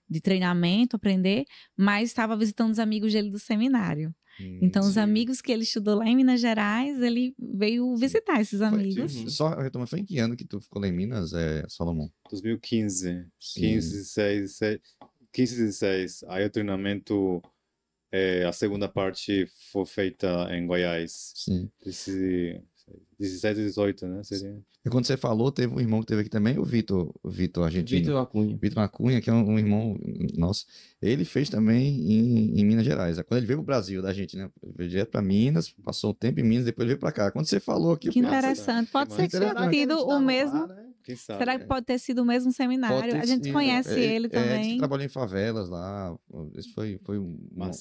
S4: de treinamento, aprender, mas estava visitando os amigos dele do seminário. Então, os amigos que ele estudou lá em Minas Gerais, ele veio visitar esses amigos.
S2: Só retomando, foi em que ano que tu ficou lá em Minas, Salomão?
S5: 2015. 15, 16. Aí o treinamento, a segunda parte foi feita em Goiás.
S2: Sim.
S5: 17 e 18, né? Seria.
S2: E quando você falou, teve um irmão que teve aqui também, o Vitor argentino.
S1: Vitor Acunha.
S2: Vitor Acunha, que é um irmão nosso. Ele fez também em Minas Gerais. Quando ele veio pro Brasil, da gente, né? Ele veio direto pra Minas, passou um tempo em Minas, depois ele veio pra cá. Quando você falou aqui...
S4: Que interessante. Pode ser que tenha sido o mesmo...
S2: Lá, né?
S5: Quem sabe?
S4: Será que pode ter sido o mesmo seminário? A gente conhece ele também.
S2: Ele trabalhou em favelas lá. Isso foi um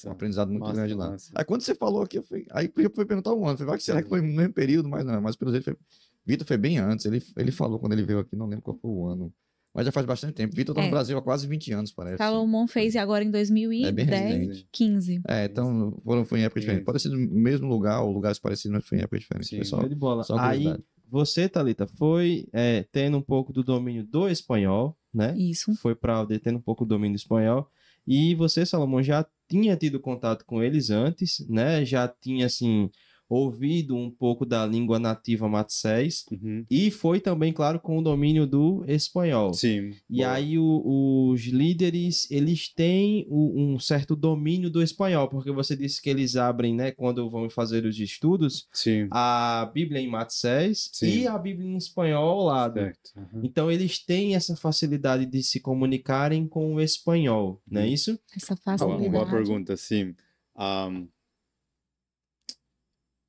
S2: aprendizado muito grande lá.
S5: Massa.
S2: Aí quando você falou aqui, aí eu fui perguntar um ano. Eu falei, será que foi no mesmo período? Mas não, mas pelo jeito Vitor foi bem antes. Ele falou quando ele veio aqui, não lembro qual foi o ano. Mas já faz bastante tempo. Vitor tá no Brasil há quase 20 anos, parece.
S4: Salomão fez agora em 2010, 15.
S2: Então foi em época diferente. Pode ser no mesmo lugar, ou lugares parecidos, mas foi em época diferente.
S1: Sim, show de bola.
S2: Só
S1: aí, você, Thalita, foi tendo um pouco do domínio do espanhol, né?
S4: Isso.
S1: Foi para a Aldeia tendo um pouco do domínio do espanhol. E você, Salomão, já tinha tido contato com eles antes, né? Já tinha, assim, ouvido um pouco da língua nativa Matsés. E foi também, claro, com o domínio do espanhol.
S5: Sim.
S1: E aí os líderes, eles têm um certo domínio do espanhol, porque você disse que eles abrem, né, quando vão fazer os estudos,
S5: Sim.
S1: a Bíblia em Matsés e a Bíblia em espanhol ao lado.
S5: Certo.
S1: Então eles têm essa facilidade de se comunicarem com o espanhol, não é isso?
S4: Essa facilidade.
S5: Uma boa pergunta, sim.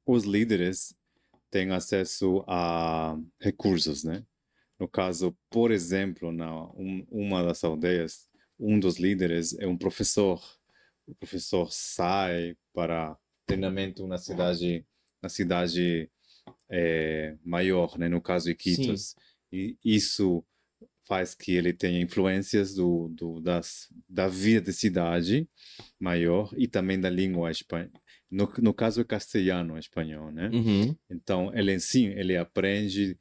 S5: Os líderes têm acesso a recursos, né? No caso, por exemplo, uma das aldeias, um dos líderes é um professor. O professor sai para treinamento na cidade maior, né? No caso, Iquitos. E isso faz que ele tenha influências da vida da cidade maior e também da língua espanhola. No caso é castelhano, espanhol, né? Então, ele aprende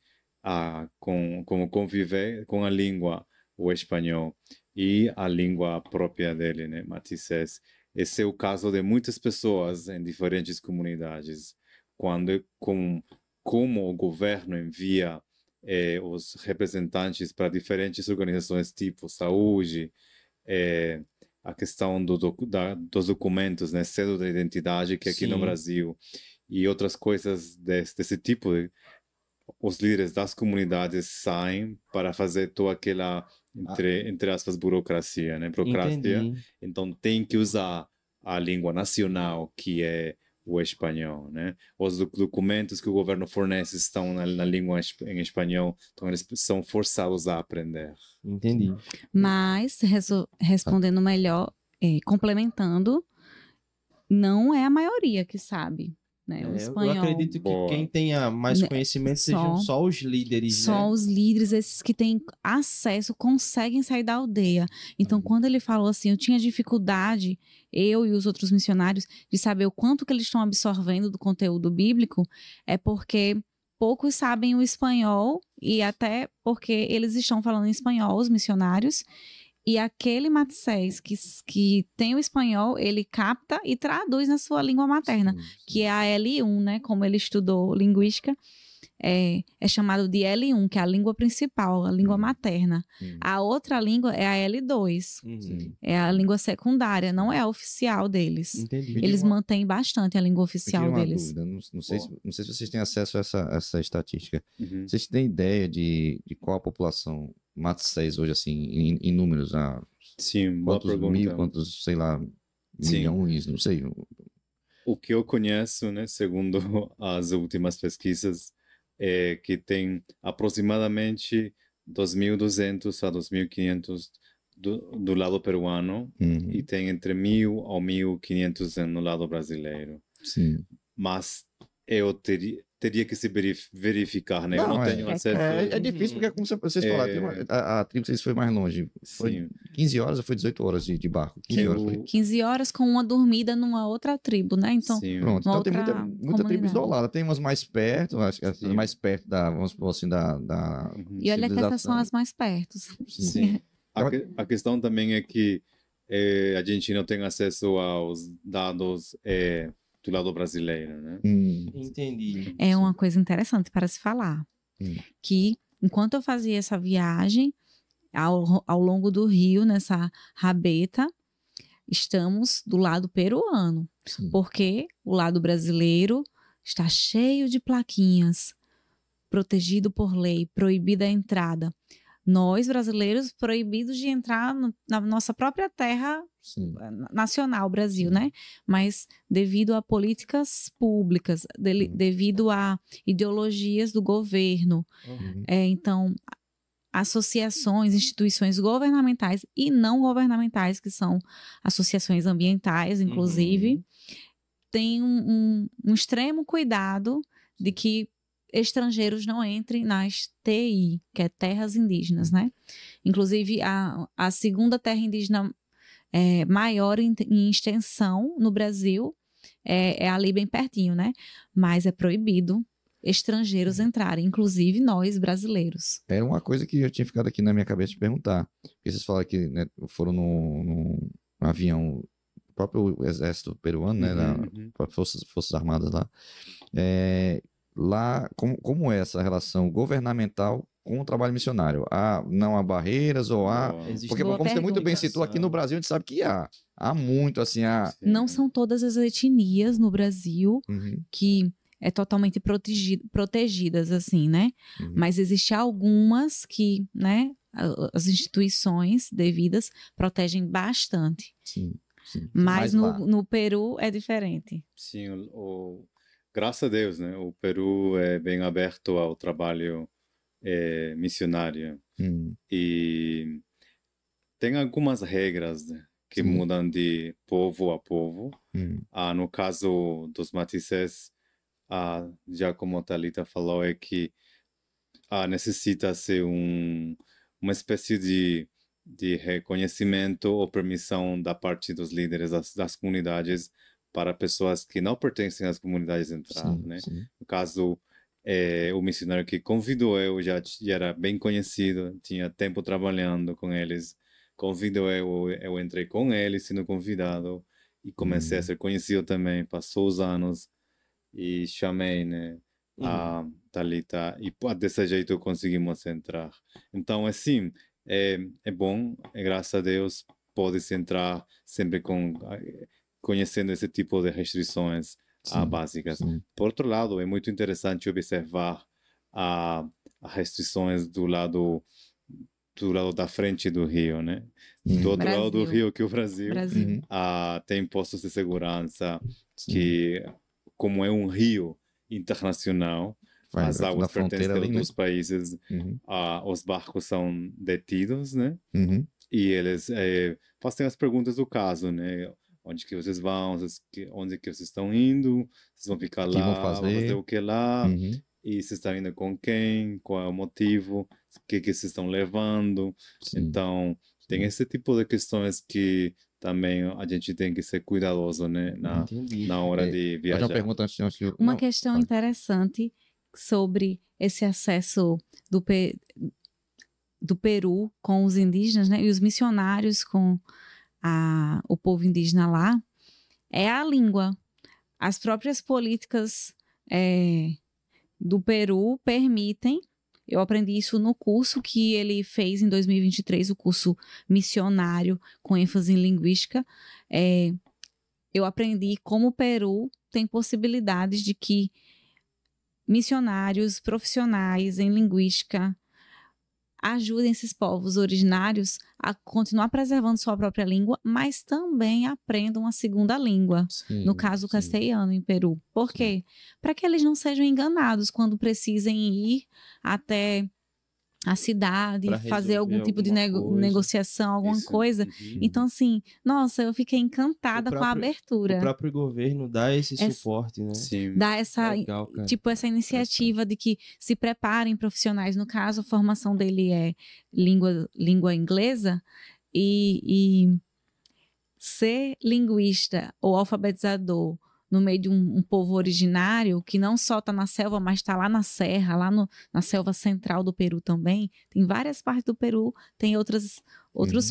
S5: como conviver com a língua, o espanhol, e a língua própria dele, né? Matsés. Esse é o caso de muitas pessoas em diferentes comunidades. Como o governo envia os representantes para diferentes organizações, tipo saúde, a questão dos documentos, né, cédula de identidade, que aqui no Brasil, e outras coisas desse tipo, os líderes das comunidades saem para fazer toda aquela, entre aspas, burocracia, né? Então tem que usar a língua nacional, que é o espanhol, né? Os documentos que o governo fornece estão na língua em espanhol, então eles são forçados a aprender.
S1: Entendi.
S4: Mas, respondendo melhor, complementando, não é a maioria que sabe, né? O espanhol.
S1: Eu acredito que quem tenha mais conhecimento sejam só os líderes,
S4: Só os líderes, esses que têm acesso, conseguem sair da aldeia. Então, quando ele falou assim, eu tinha dificuldade, eu e os outros missionários, de saber o quanto que eles estão absorvendo do conteúdo bíblico, é porque poucos sabem o espanhol, e até porque eles estão falando em espanhol, os missionários, e aquele Matsés que tem o espanhol, ele capta e traduz na sua língua materna, que é a L1, né? Como ele estudou linguística, é chamado de L1, que é a língua principal, a língua materna. A outra língua é a L2, é a língua secundária, não é a oficial deles.
S1: Entendi.
S4: Eles mantêm bastante a língua oficial deles.
S2: Não sei se vocês têm acesso a essa estatística. Vocês têm ideia de qual a população Matsés hoje, assim, em números?
S5: Sim, boa pergunta.
S2: Quantos, sei lá, milhões, não sei.
S5: O que eu conheço, né, segundo as últimas pesquisas, é que tem aproximadamente 2.200 a 2.500 do lado peruano e tem entre 1.000 a 1.500 no lado brasileiro.
S2: Sim.
S5: Mas eu teria que se verificar, né? Eu não tenho acesso.
S2: É difícil porque, como vocês falaram, a tribo de vocês foi mais longe. Foi 15 horas ou foi 18 horas de barco?
S4: 15 horas com uma dormida numa outra tribo, né? Então,
S2: pronto. Então tem muita tribo isolada. Tem umas mais perto, mais perto vamos supor assim, da
S4: E olha que essas são as mais perto.
S5: Sim. A questão também é que a gente não tem acesso aos dados do lado brasileiro, né?
S1: Entendi.
S4: É uma coisa interessante para se falar, que enquanto eu fazia essa viagem ao longo do rio, nessa rabeta, estamos do lado peruano, porque o lado brasileiro está cheio de plaquinhas, protegido por lei, proibida a entrada. Nós, brasileiros, proibidos de entrar na nossa própria terra nacional, Brasil, né? Mas devido a políticas públicas, devido a ideologias do governo. Então, associações, instituições governamentais e não governamentais, que são associações ambientais, inclusive, têm um extremo cuidado de que estrangeiros não entrem nas TI, que é terras indígenas, né? Inclusive, a segunda terra indígena maior em extensão no Brasil é ali bem pertinho, né? Mas é proibido estrangeiros entrarem, inclusive nós, brasileiros.
S2: Era uma coisa que já tinha ficado aqui na minha cabeça de perguntar. Porque vocês falaram que, né, foram num avião, o próprio exército peruano, né, Forças Armadas lá. Lá, como é essa relação governamental com o trabalho missionário? Não há barreiras ou há... Porque, como você muito bem citou, aqui no Brasil a gente sabe que há muito, assim,
S4: Não são todas as etnias no Brasil que totalmente protegidas, assim, né? Mas existem algumas que, né, as instituições devidas protegem bastante.
S2: Sim.
S4: Mas no Peru é diferente.
S5: Sim, graças a Deus, né? O Peru é bem aberto ao trabalho missionário. E tem algumas regras, né, que mudam de povo a povo. No caso dos matices, já como a Thalita falou, é que necessita ser uma espécie de reconhecimento ou permissão da parte dos líderes das comunidades para pessoas que não pertencem às comunidades entrar, né? No caso, o missionário que convidou eu já era bem conhecido, tinha tempo trabalhando com eles, convidou eu entrei com ele sendo convidado e comecei a ser conhecido também, passou os anos e chamei, né, a Thalita e desse jeito conseguimos entrar. Então, assim, é bom, graças a Deus, pode-se entrar sempre conhecendo esse tipo de restrições básicas. Por outro lado, é muito interessante observar as restrições do lado da frente do rio, né? Do outro lado do rio, que o Brasil. Tem postos de segurança que, como é um rio internacional, as águas pertencem a outros países, os barcos são detidos, né? E eles fazem as perguntas do caso, né? Onde que vocês vão, onde que vocês estão indo, vocês vão ficar lá, vão fazer o que lá, e vocês estão indo com quem, qual é o motivo, o que vocês estão levando. Então, tem esse tipo de questões que também a gente tem que ser cuidadoso, né, na hora de viajar.
S4: Uma questão interessante sobre esse acesso do Peru com os indígenas, né, e os missionários com o povo indígena lá, é a língua. As próprias políticas do Peru permitem, eu aprendi isso no curso que ele fez em 2023, o curso missionário com ênfase em linguística. Eu aprendi como o Peru tem possibilidades de que missionários profissionais em linguística ajudem esses povos originários a continuar preservando sua própria língua, mas também aprendam a segunda língua, no caso o castelhano em Peru. Por quê? Para que eles não sejam enganados quando precisem ir até a cidade, fazer algum tipo de negociação, alguma coisa. Então, assim, nossa, eu fiquei encantada com a abertura.
S1: O próprio governo dá esse suporte, né?
S4: Dá essa, essa iniciativa de que se preparem profissionais. No caso, a formação dele é língua inglesa e ser linguista ou alfabetizador no meio de um povo originário que não só está na selva, mas está lá na serra, lá na selva central do Peru também. Tem várias partes do Peru, tem outros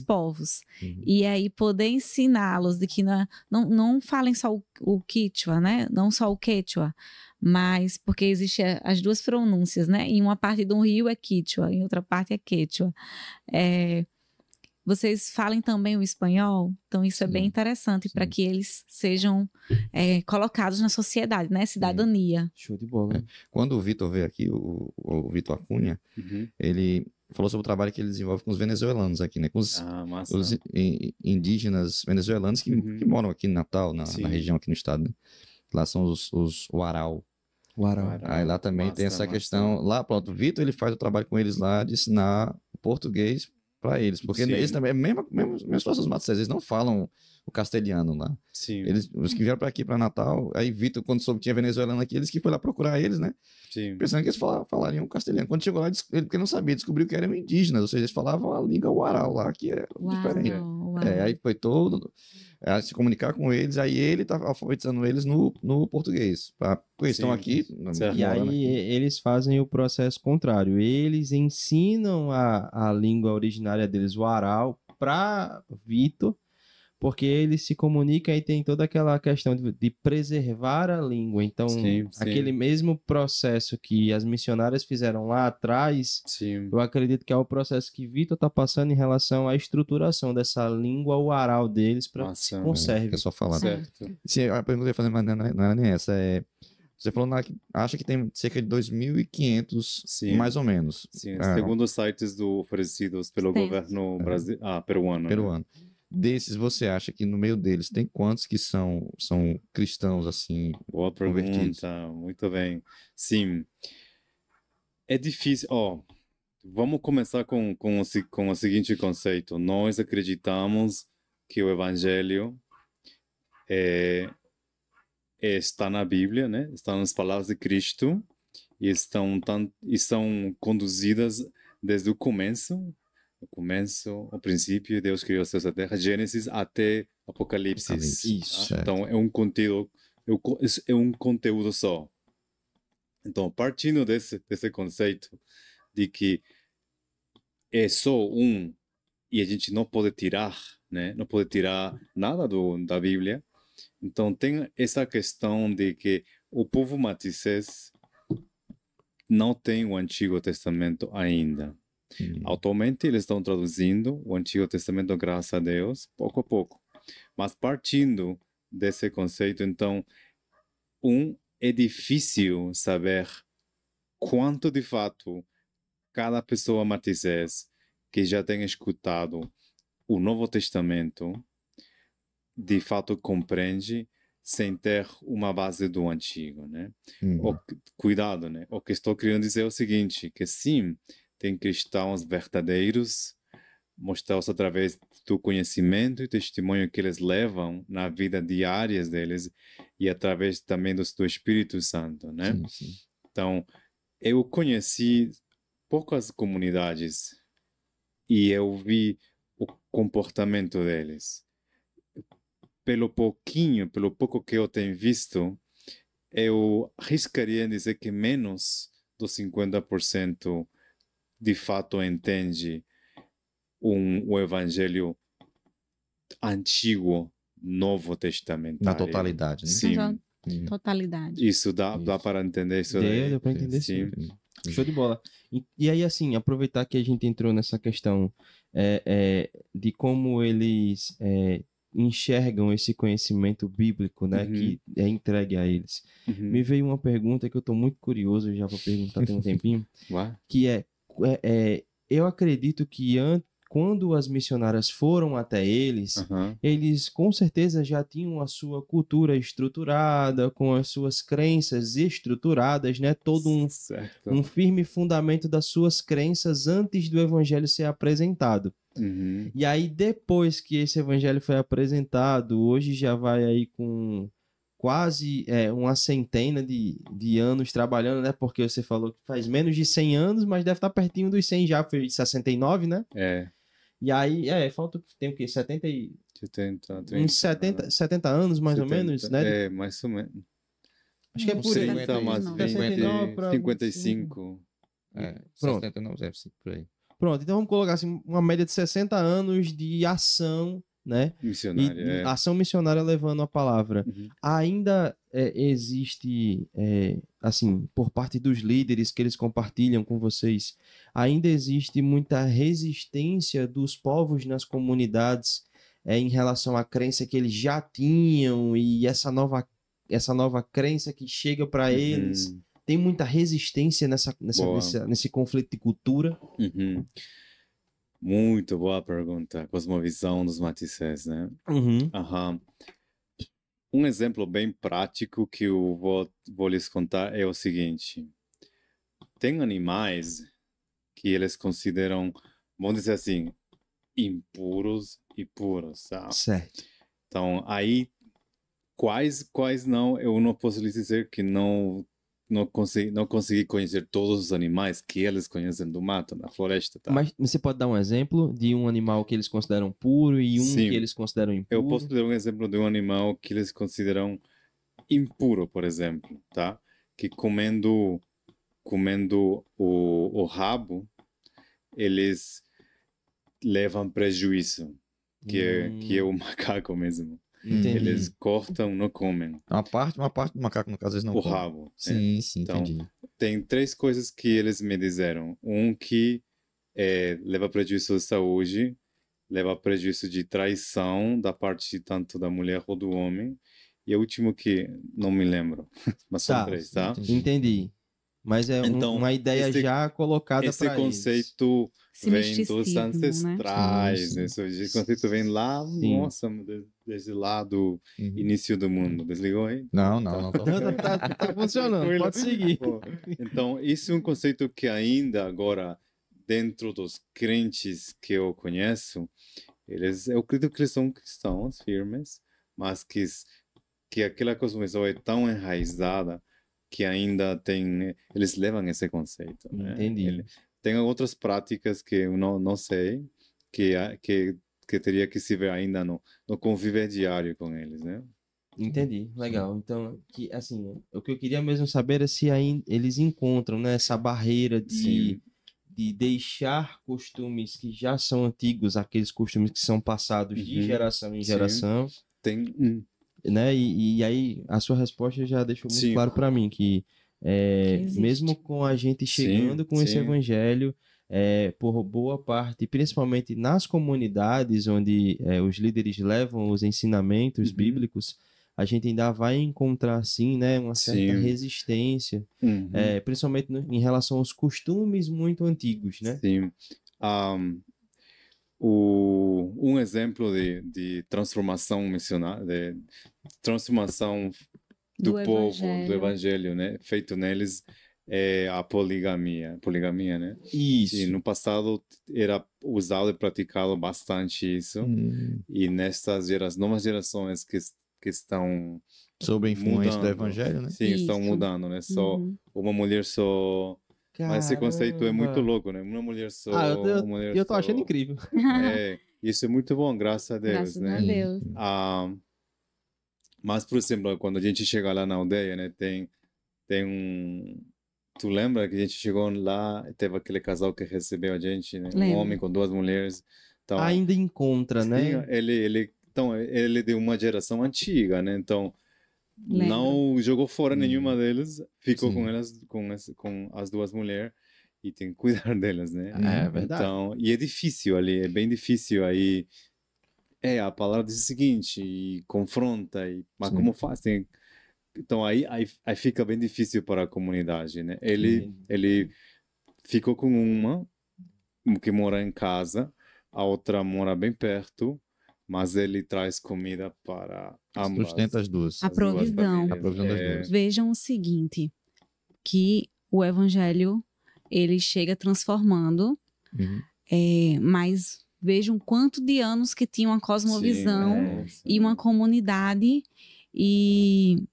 S4: povos. E aí poder ensiná-los de que não falem só o Quechua, né? Não só o Quechua, mas porque existem as duas pronúncias, né? Em uma parte do rio é Quechua, em outra parte é Quechua. Vocês falem também o espanhol, então isso é bem interessante para que eles sejam colocados na sociedade, né? Cidadania.
S1: Show de bola.
S2: Quando o Vitor veio aqui, o Vitor Acunha, ele falou sobre o trabalho que ele desenvolve com os venezuelanos aqui, né? Com os indígenas venezuelanos que moram aqui em Natal, na região aqui no estado, né? Lá são os Uarau. Aí lá também tem essa questão. Lá, pronto, o Vitor ele faz o trabalho com eles lá de ensinar português para eles, porque eles também, mesmo os matos, eles não falam o castelhano lá.
S5: Sim.
S2: Os que vieram para aqui, para Natal, aí Vitor, quando soube que tinha venezuelano aqui, eles que foi lá procurar eles, né?
S5: Sim.
S2: Pensando que eles falariam castelhano. Quando chegou lá, ele porque não sabia, descobriu que eram indígenas, ou seja, eles falavam a língua uarau lá, que era diferente. Aí foi todo a se comunicar com eles, aí ele tá alfabetizando eles no português, porque eles estão aqui.
S1: E aí eles fazem o processo contrário, eles ensinam a língua originária deles, o uarau, para Vitor, porque ele se comunica e tem toda aquela questão de preservar a língua. Então, aquele mesmo processo que as missionárias fizeram lá atrás, eu acredito que é o processo que Vitor está passando em relação à estruturação dessa língua uarau deles para que se conserve.
S2: É só falar. Sim, a pergunta que eu ia fazer, mas não era nem essa. Você falou que acha que tem cerca de 2.500, mais ou menos.
S5: Sim, segundo os sites oferecidos pelo governo peruano.
S2: Peruano. Desses, você acha que no meio deles tem quantos que são cristãos, assim,
S5: Boa pergunta, muito bem. Sim, é difícil. Vamos começar com o seguinte conceito. Nós acreditamos que o Evangelho está na Bíblia, né? Está nas palavras de Cristo e são conduzidas desde o começo. O princípio, Deus criou os céus e a terra, Gênesis até Apocalipse.
S2: Isso.
S5: Então, é um conteúdo só. Então, partindo desse conceito de que é só e a gente não pode tirar, né? Não pode tirar nada da Bíblia. Então, tem essa questão de que o povo matizés não tem o Antigo Testamento ainda. Atualmente eles estão traduzindo o Antigo Testamento, graças a Deus, pouco a pouco. Mas partindo desse conceito, então, é difícil saber quanto de fato cada pessoa matizés que já tem escutado o Novo Testamento de fato compreende sem ter uma base do Antigo, né? Cuidado, né? O que estou querendo dizer é o seguinte, que sim, tem cristãos verdadeiros, mostrados através do conhecimento e testemunho que eles levam na vida diária deles e através também do Espírito Santo, né?
S2: Sim.
S5: Então, eu conheci poucas comunidades e eu vi o comportamento deles. Pelo pouco que eu tenho visto, eu arriscaria dizer que menos dos 50% de fato entende o Evangelho antigo, Novo Testamento.
S2: Na totalidade, né?
S5: Sim.
S4: Totalidade.
S5: Isso dá para entender isso daí.
S1: Deu para entender, sim. Show de bola. E aí, assim, aproveitar que a gente entrou nessa questão de como eles enxergam esse conhecimento bíblico, né, que é entregue a eles. Me veio uma pergunta que eu estou muito curioso, já vou perguntar tem um tempinho, que eu acredito que quando as missionárias foram até eles, eles com certeza já tinham a sua cultura estruturada, com as suas crenças estruturadas, né? Todo um firme fundamento das suas crenças antes do evangelho ser apresentado. E aí, depois que esse evangelho foi apresentado, hoje já vai aí com quase uma centena de anos trabalhando, né? Porque você falou que faz menos de 100 anos, mas deve estar pertinho dos 100 já, foi 69, né? E aí, falta, tem o quê? 70 e...
S5: 70, 30,
S1: uns 70 anos, mais
S5: 70,
S1: ou menos, né?
S5: mais ou menos.
S1: Acho que é por aí.
S5: 60 mais 20,
S1: 69 pra
S5: 55.
S1: Pronto.
S2: 79, deve ser por aí.
S1: Pronto, então vamos colocar assim, uma média de 60 anos de ação, né?
S5: Missionária.
S1: Ação missionária levando a palavra.
S5: Uhum.
S1: Ainda existe, assim, por parte dos líderes que eles compartilham com vocês, ainda existe muita resistência dos povos nas comunidades em relação à crença que eles já tinham e essa nova crença que chega para eles. Tem muita resistência nesse conflito de cultura.
S5: Uhum. Muito boa pergunta. Cosmovisão dos Matissés, né?
S1: Uhum.
S5: Um exemplo bem prático que eu vou lhes contar é o seguinte. Tem animais que eles consideram, vamos dizer assim, impuros e puros, tá?
S1: Certo.
S5: Então, aí, quais não, eu não posso lhes dizer que não consegui conhecer todos os animais que eles conhecem do mato, da floresta, tá?
S1: Mas você pode dar um exemplo de um animal que eles consideram puro e
S5: Sim.
S1: que eles consideram impuro?
S5: Eu posso dar um exemplo de um animal que eles consideram impuro, por exemplo, tá? Que comendo o rabo, eles levam prejuízo, que é o macaco mesmo.
S1: Entendi.
S5: Eles cortam, não comem.
S2: Uma parte do macaco, no caso, eles não
S5: O
S2: comem.
S5: rabo.
S2: Sim,
S5: Então,
S2: entendi.
S5: tem 3 coisas que eles me disseram. Um que leva prejuízo de saúde, leva prejuízo de traição da parte tanto da mulher ou do homem. E o último que não me lembro. Mas são 3, tá?
S1: Entendi. Mas é
S5: Então,
S1: uma ideia já colocada para
S5: esse conceito vem dos ancestrais.
S4: Né?
S5: Esse conceito vem lá, nossa, desde lá do início do mundo. Desligou aí?
S2: Não.
S1: Tá funcionando, pode seguir.
S5: Então, isso é um conceito que ainda agora, dentro dos crentes que eu conheço, eu acredito que eles são cristãos firmes, mas que aquela cosmovisão é tão enraizada que ainda eles levam esse conceito. Né?
S1: Entendi.
S5: Tem outras práticas que eu não sei, que teria que se ver ainda no conviver diário com eles, né?
S1: Entendi, legal. Então, assim, o que eu queria mesmo saber é se aí eles encontram, né, essa barreira de deixar costumes que já são antigos, aqueles costumes que são passados de geração em geração.
S5: Tem...
S1: Né? E aí a sua resposta já deixou muito claro para mim que mesmo com a gente chegando com esse evangelho, por boa parte, principalmente nas comunidades onde os líderes levam os ensinamentos bíblicos, a gente ainda vai encontrar sim, né, uma certa resistência, principalmente em relação aos costumes muito antigos, né?
S5: Sim. Um exemplo de transformação missionária, de transformação do povo, do evangelho, né, feito neles, é a poligamia, né?
S1: Isso.
S5: E no passado era usado e praticado bastante isso, e nestas novas gerações que estão
S2: sob a influência do evangelho, né?
S5: Sim, estão mudando, né? Só uma mulher só.
S1: Caramba.
S5: Mas esse conceito é muito louco, né? Uma mulher só.
S1: Eu tô achando incrível.
S5: Isso é muito bom, graças a Deus,
S4: Graças
S5: né?
S4: a Deus.
S5: Mas, por exemplo, quando a gente chega lá na aldeia, né? Tem um... Tu lembra que a gente chegou lá, teve aquele casal que recebeu a gente, né? Um homem com 2 mulheres. Então,
S1: ainda encontra, né?
S5: Então, ele é de uma geração antiga, né? Então, não jogou fora nenhuma delas, ficou com elas, com as 2 mulheres, e tem que cuidar delas, né?
S1: É verdade.
S5: Então, e é difícil ali, é bem difícil aí. A palavra diz o seguinte, e confronta, mas como faz? Então, aí fica bem difícil para a comunidade, né? Ele ficou com uma que mora em casa, a outra mora bem perto, mas ele traz comida para ambas.
S2: Sustenta as duas.
S4: A provisão.
S2: A provisão das duas.
S4: Vejam o seguinte, que o evangelho, ele chega transformando, mas vejam quanto de anos que tinha uma cosmovisão e uma comunidade, e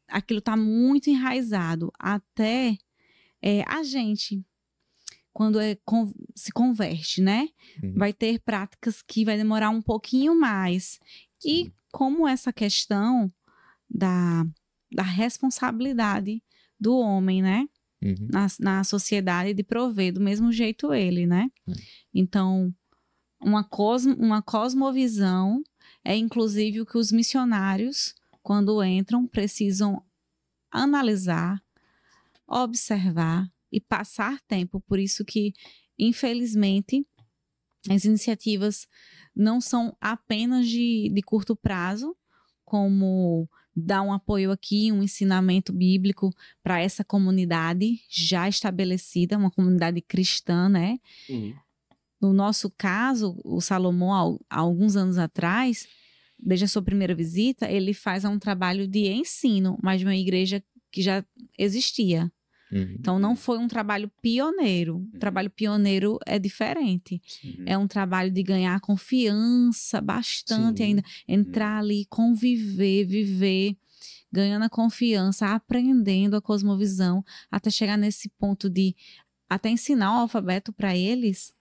S4: aquilo está muito enraizado. Até a gente, quando se converte, né? Vai ter práticas que vai demorar um pouquinho mais. E como essa questão da responsabilidade do homem, né? Na sociedade de prover do mesmo jeito ele, né? Então, uma cosmovisão é inclusive o que os missionários, quando entram, precisam analisar, observar e passar tempo. Por isso que, infelizmente, as iniciativas não são apenas de curto prazo, como dar um apoio aqui, um ensinamento bíblico para essa comunidade já estabelecida, uma comunidade cristã, né? No nosso caso, o Salomão, há alguns anos atrás, desde a sua primeira visita, ele faz um trabalho de ensino, mas de uma igreja que já existia. Então, não foi um trabalho pioneiro. O trabalho pioneiro é diferente. É um trabalho de ganhar confiança bastante ainda. Entrar ali, conviver, viver, ganhando a confiança, aprendendo a cosmovisão, até chegar nesse ponto de até ensinar o alfabeto para eles.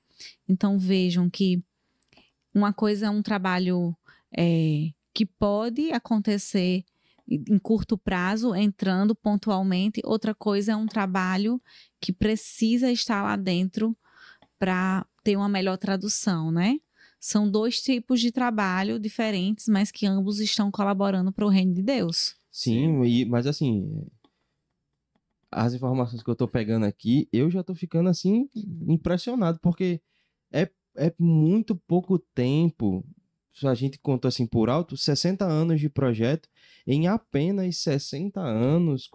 S4: Então, vejam que uma coisa é um trabalho que pode acontecer em curto prazo, entrando pontualmente. Outra coisa é um trabalho que precisa estar lá dentro para ter uma melhor tradução, né? São 2 tipos de trabalho diferentes, mas que ambos estão colaborando para o reino de Deus.
S1: Sim, mas assim, as informações que eu tô pegando aqui, eu já tô ficando assim impressionado, porque é muito pouco tempo. A gente contou assim por alto, 60 anos de projeto, em apenas 60 anos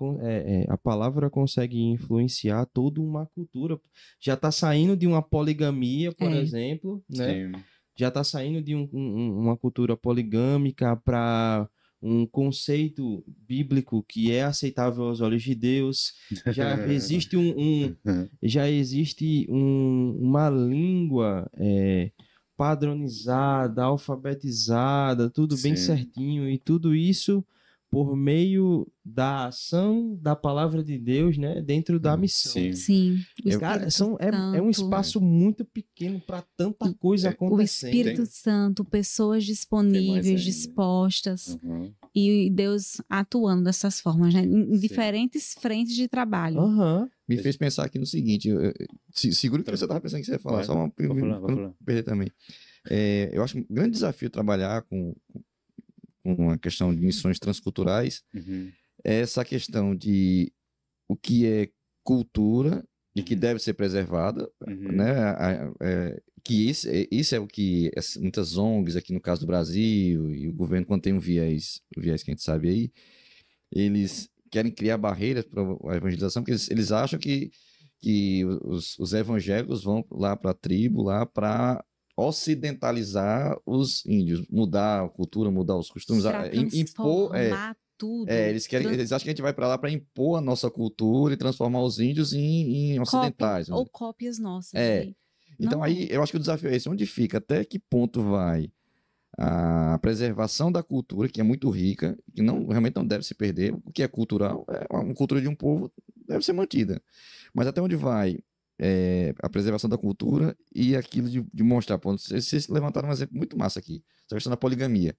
S1: a palavra consegue influenciar toda uma cultura. Já está saindo de uma poligamia, por exemplo, né? Já está saindo de uma cultura poligâmica para um conceito bíblico que é aceitável aos olhos de Deus. Já existe uma língua padronizada, alfabetizada, tudo bem certinho, e tudo isso por meio da ação da palavra de Deus, né, dentro da missão.
S4: Sim.
S1: Cara, é um espaço muito pequeno para tanta coisa acontecendo.
S4: O Espírito Santo, pessoas disponíveis, dispostas, e Deus atuando dessas formas, né, em diferentes frentes de trabalho.
S2: Me fez pensar aqui no seguinte, seguro que você estava pensando que você ia falar, só uma não perder também. Eu acho um grande desafio trabalhar com uma questão de missões transculturais, é essa questão de o que é cultura e que deve ser preservada, né? Que isso é o que muitas ONGs aqui no caso do Brasil e o governo, quando tem o viés que a gente sabe aí, eles querem criar barreiras para a evangelização, porque eles acham que os evangélicos vão lá para a tribo, lá para ocidentalizar os índios, mudar a cultura, mudar os costumes, impor tudo. Eles acham que a gente vai para lá para impor a nossa cultura e transformar os índios em ocidentais.
S4: Ou cópias nossas.
S2: Então aí eu acho que o desafio é esse, onde fica, até que ponto vai a preservação da cultura, que é muito rica, que realmente não deve se perder. O que é cultural, uma cultura de um povo deve ser mantida. Mas até onde vai a preservação da cultura e aquilo de mostrar. Vocês levantaram um exemplo muito massa aqui, essa questão da poligamia.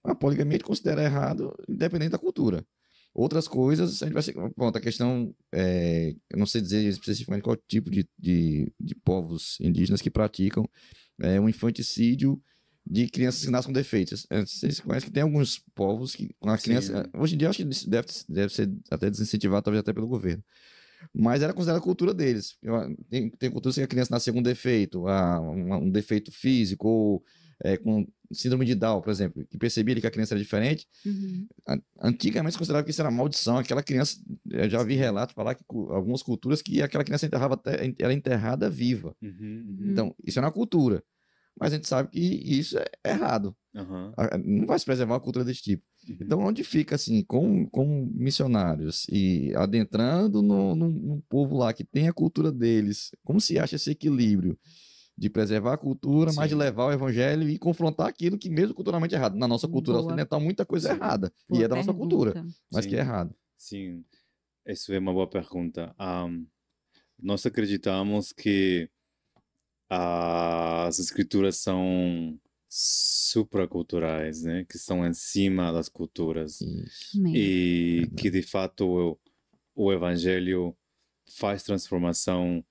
S2: A poligamia a gente considera errado, independente da cultura. Outras coisas, a gente vai ser. Pronto, a questão, eu não sei dizer especificamente qual tipo de povos indígenas que praticam um infanticídio de crianças que nascem com defeitos. Vocês conhecem que tem alguns povos que com a criança. Hoje em dia, eu acho que isso deve ser até desincentivado, talvez até pelo governo. Mas era considerada a cultura deles. Tem culturas que a criança nasce com um defeito, um defeito físico, ou com síndrome de Down, por exemplo, que percebia que a criança era diferente. Antigamente se considerava que isso era maldição. Aquela criança, eu já vi relatos falar que algumas culturas que aquela criança era enterrada viva. Então, isso é uma cultura. Mas a gente sabe que isso é errado. Não vai se preservar uma cultura desse tipo. Então, onde fica, assim, com missionários e adentrando num povo lá que tem a cultura deles, como se acha esse equilíbrio de preservar a cultura, mas de levar o evangelho e confrontar aquilo que mesmo culturalmente é errado. Na nossa cultura ocidental, muita coisa é errada. E é da nossa cultura, mas que é errado.
S5: Sim, isso é uma boa pergunta. nós acreditamos que as escrituras são supraculturais, né? Que são em cima das culturas.
S2: Isso.
S4: Amém.
S5: E que, de fato, o evangelho faz transformação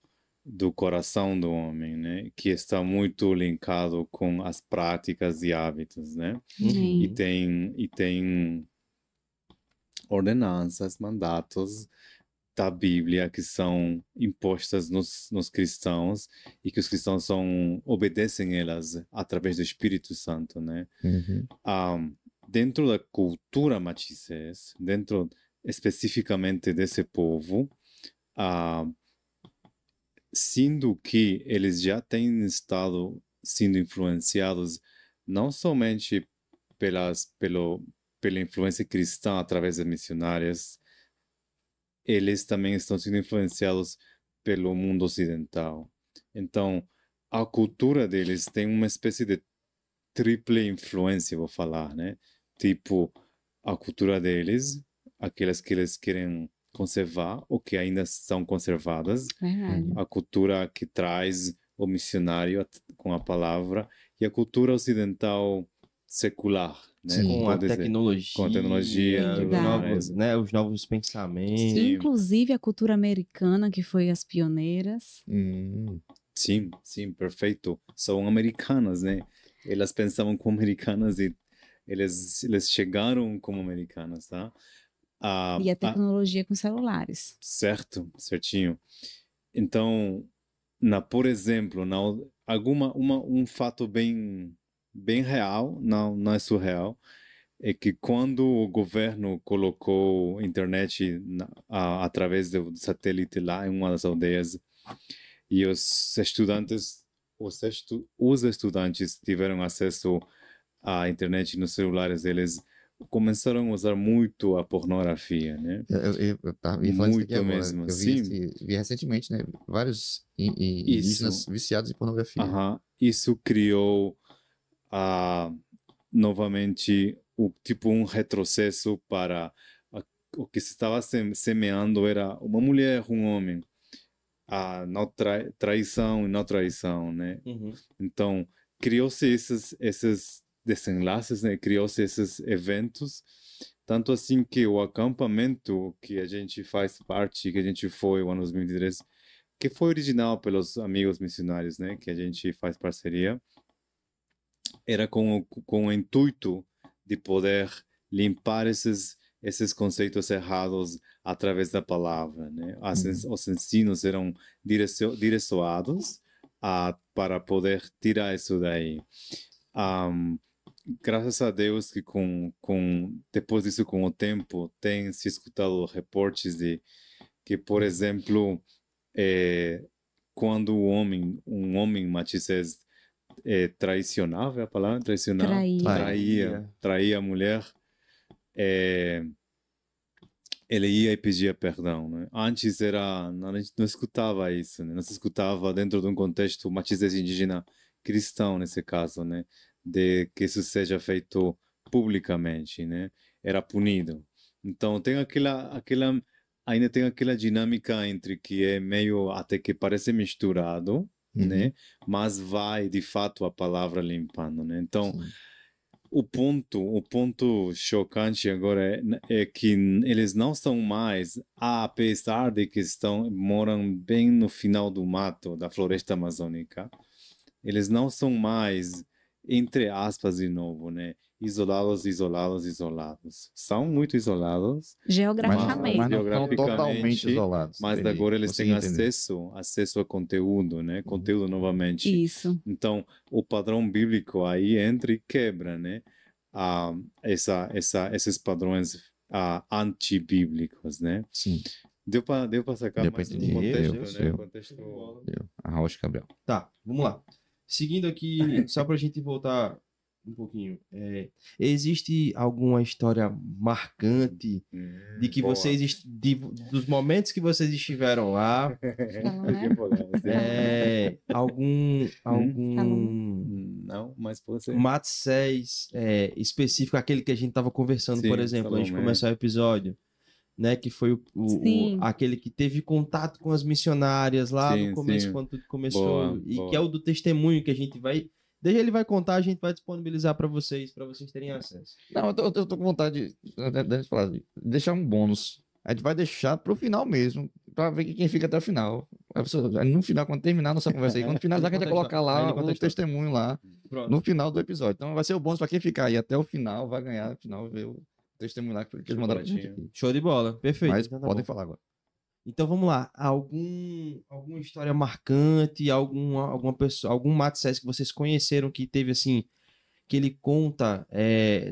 S5: do coração do homem, né? Que está muito linkado com as práticas e hábitos, né?
S4: Amém.
S5: E tem ordenanças, mandatos da Bíblia que são impostas nos cristãos e que os cristãos obedecem elas através do Espírito Santo, né? Dentro da cultura machizés, dentro especificamente desse povo, sendo que eles já têm estado sendo influenciados não somente pela influência cristã através das missionárias, eles também estão sendo influenciados pelo mundo ocidental. Então, a cultura deles tem uma espécie de triple influência, vou falar, né? Tipo, a cultura deles, aquelas que eles querem conservar ou que ainda são conservadas,
S4: Verdade.
S5: a cultura que traz o missionário com a palavra e a cultura ocidental secular, né?
S2: Sim.
S1: Com a tecnologia,
S5: com a tecnologia,
S1: os novos pensamentos.
S4: Inclusive a cultura americana, que foi as pioneiras.
S5: Sim, perfeito. São americanas, né? Elas pensavam como americanas e eles chegaram como americanas, tá?
S4: E a tecnologia com celulares.
S5: Certinho. Então, por exemplo, um fato bem real, não é surreal, é que quando o governo colocou internet através do satélite lá em uma das aldeias e os estudantes tiveram acesso à internet nos celulares deles, começaram a usar muito a pornografia, né?
S2: Eu ia falar isso aqui
S5: Muito
S2: agora.
S5: mesmo,
S2: Eu
S5: sim.
S2: vi recentemente, né? Vários indígenas viciados em pornografia.
S5: Isso criou novamente um retrocesso para o que se estava semeando era uma mulher, um homem, não traição e não traição, né? Então criou-se esses desenlaces, né? Criou-se esses eventos, tanto assim que o acampamento que a gente faz parte, que a gente foi no ano 2023, que foi original pelos amigos missionários, né? Que a gente faz parceria, era com o intuito de poder limpar esses conceitos errados através da palavra, né? Os ensinos eram direcionados para poder tirar isso daí. Graças a Deus que depois disso, com o tempo, tem se escutado reportes de que, por exemplo, quando um homem machizés traicionava, é a palavra? Traía a mulher, ele ia e pedia perdão, né? Antes a gente não escutava isso, né? Não se escutava dentro de um contexto machizés indígena cristão, nesse caso, né? De que isso seja feito publicamente, né? Era punido. Então tem ainda tem aquela dinâmica entre que é meio até que parece misturado, né? Mas vai de fato a palavra limpando, né? Então o ponto chocante agora é que eles não são mais, apesar de que moram bem no final do mato da floresta amazônica, eles não são mais, entre aspas, de novo, né? Isolados. São muito isolados.
S4: Geograficamente.
S2: Mas não estão totalmente isolados.
S5: Mas agora eles têm acesso a conteúdo, né? Conteúdo novamente.
S4: Isso.
S5: Então, o padrão bíblico aí entra e quebra, né? Esses padrões antibíblicos, né?
S2: Sim.
S5: Deu para sacar
S2: Deu
S5: mais
S2: pra
S5: um
S2: entender,
S5: contexto, né? Contexto...
S2: Arrocha, Gabriel.
S1: Tá, vamos lá. Seguindo aqui, só pra gente voltar um pouquinho. Existe alguma história marcante de que vocês, dos momentos que vocês estiveram lá, algum
S5: não, mas pode ser
S1: Machizés específico, aquele que a gente tava conversando,
S5: sim,
S1: por exemplo, antes de começar o episódio, né? Que foi aquele que teve contato com as missionárias lá no começo, quando tudo começou. Que é o do testemunho que a gente vai... Desde ele vai contar, a gente vai disponibilizar para vocês terem acesso.
S2: Não, eu tô com vontade de deixar um bônus. A gente vai deixar pro final mesmo, para ver quem fica até o final. No final, quando terminar nossa conversa aí, quando finalizar, a gente vai colocar lá o testemunho lá. Pronto. No final do episódio. Então vai ser o bônus para quem ficar aí até o final, vai ganhar no final, ver o testemunho lá que eles mandaram pra gente aqui.
S1: Show de bola, perfeito.
S2: Mas então, podem falar agora.
S1: Então vamos lá, alguma história marcante, alguma pessoa, algum Manassés que vocês conheceram que teve assim, que ele conta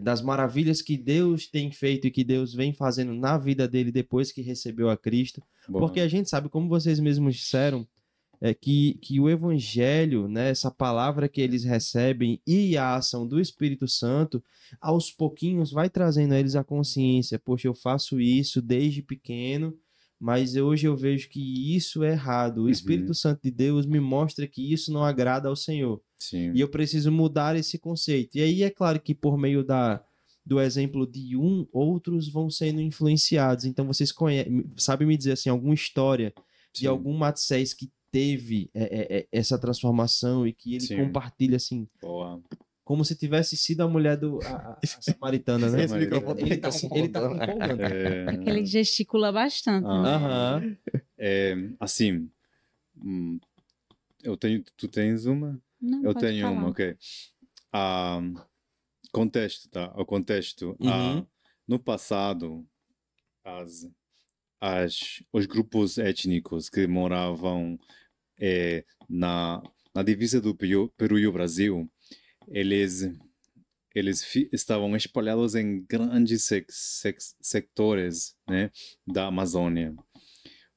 S1: das maravilhas que Deus tem feito e que Deus vem fazendo na vida dele depois que recebeu a Cristo. Boa. Porque a gente sabe, como vocês mesmos disseram, que o Evangelho, né, essa palavra que eles recebem e a ação do Espírito Santo, aos pouquinhos vai trazendo a eles a consciência. Poxa, eu faço isso desde pequeno, mas hoje eu vejo que isso é errado. O Espírito Santo de Deus me mostra que isso não agrada ao Senhor.
S5: Sim.
S1: E eu preciso mudar esse conceito. E aí é claro que por meio do exemplo de outros vão sendo influenciados. Então vocês sabem me dizer assim, alguma história de algum Manassés que teve essa transformação e que ele compartilha assim...
S5: Boa.
S1: Como se tivesse sido a mulher a samaritana, né? Ele tá empolgando.
S4: Aquele gesticula bastante.
S5: Assim, tu tens uma?
S4: Não,
S5: eu tenho
S4: falar.
S5: uma, ok. Contexto, tá? O contexto. No passado, os grupos étnicos que moravam na divisa do Peru e o Brasil, eles estavam espalhados em grandes sectores, né, da Amazônia.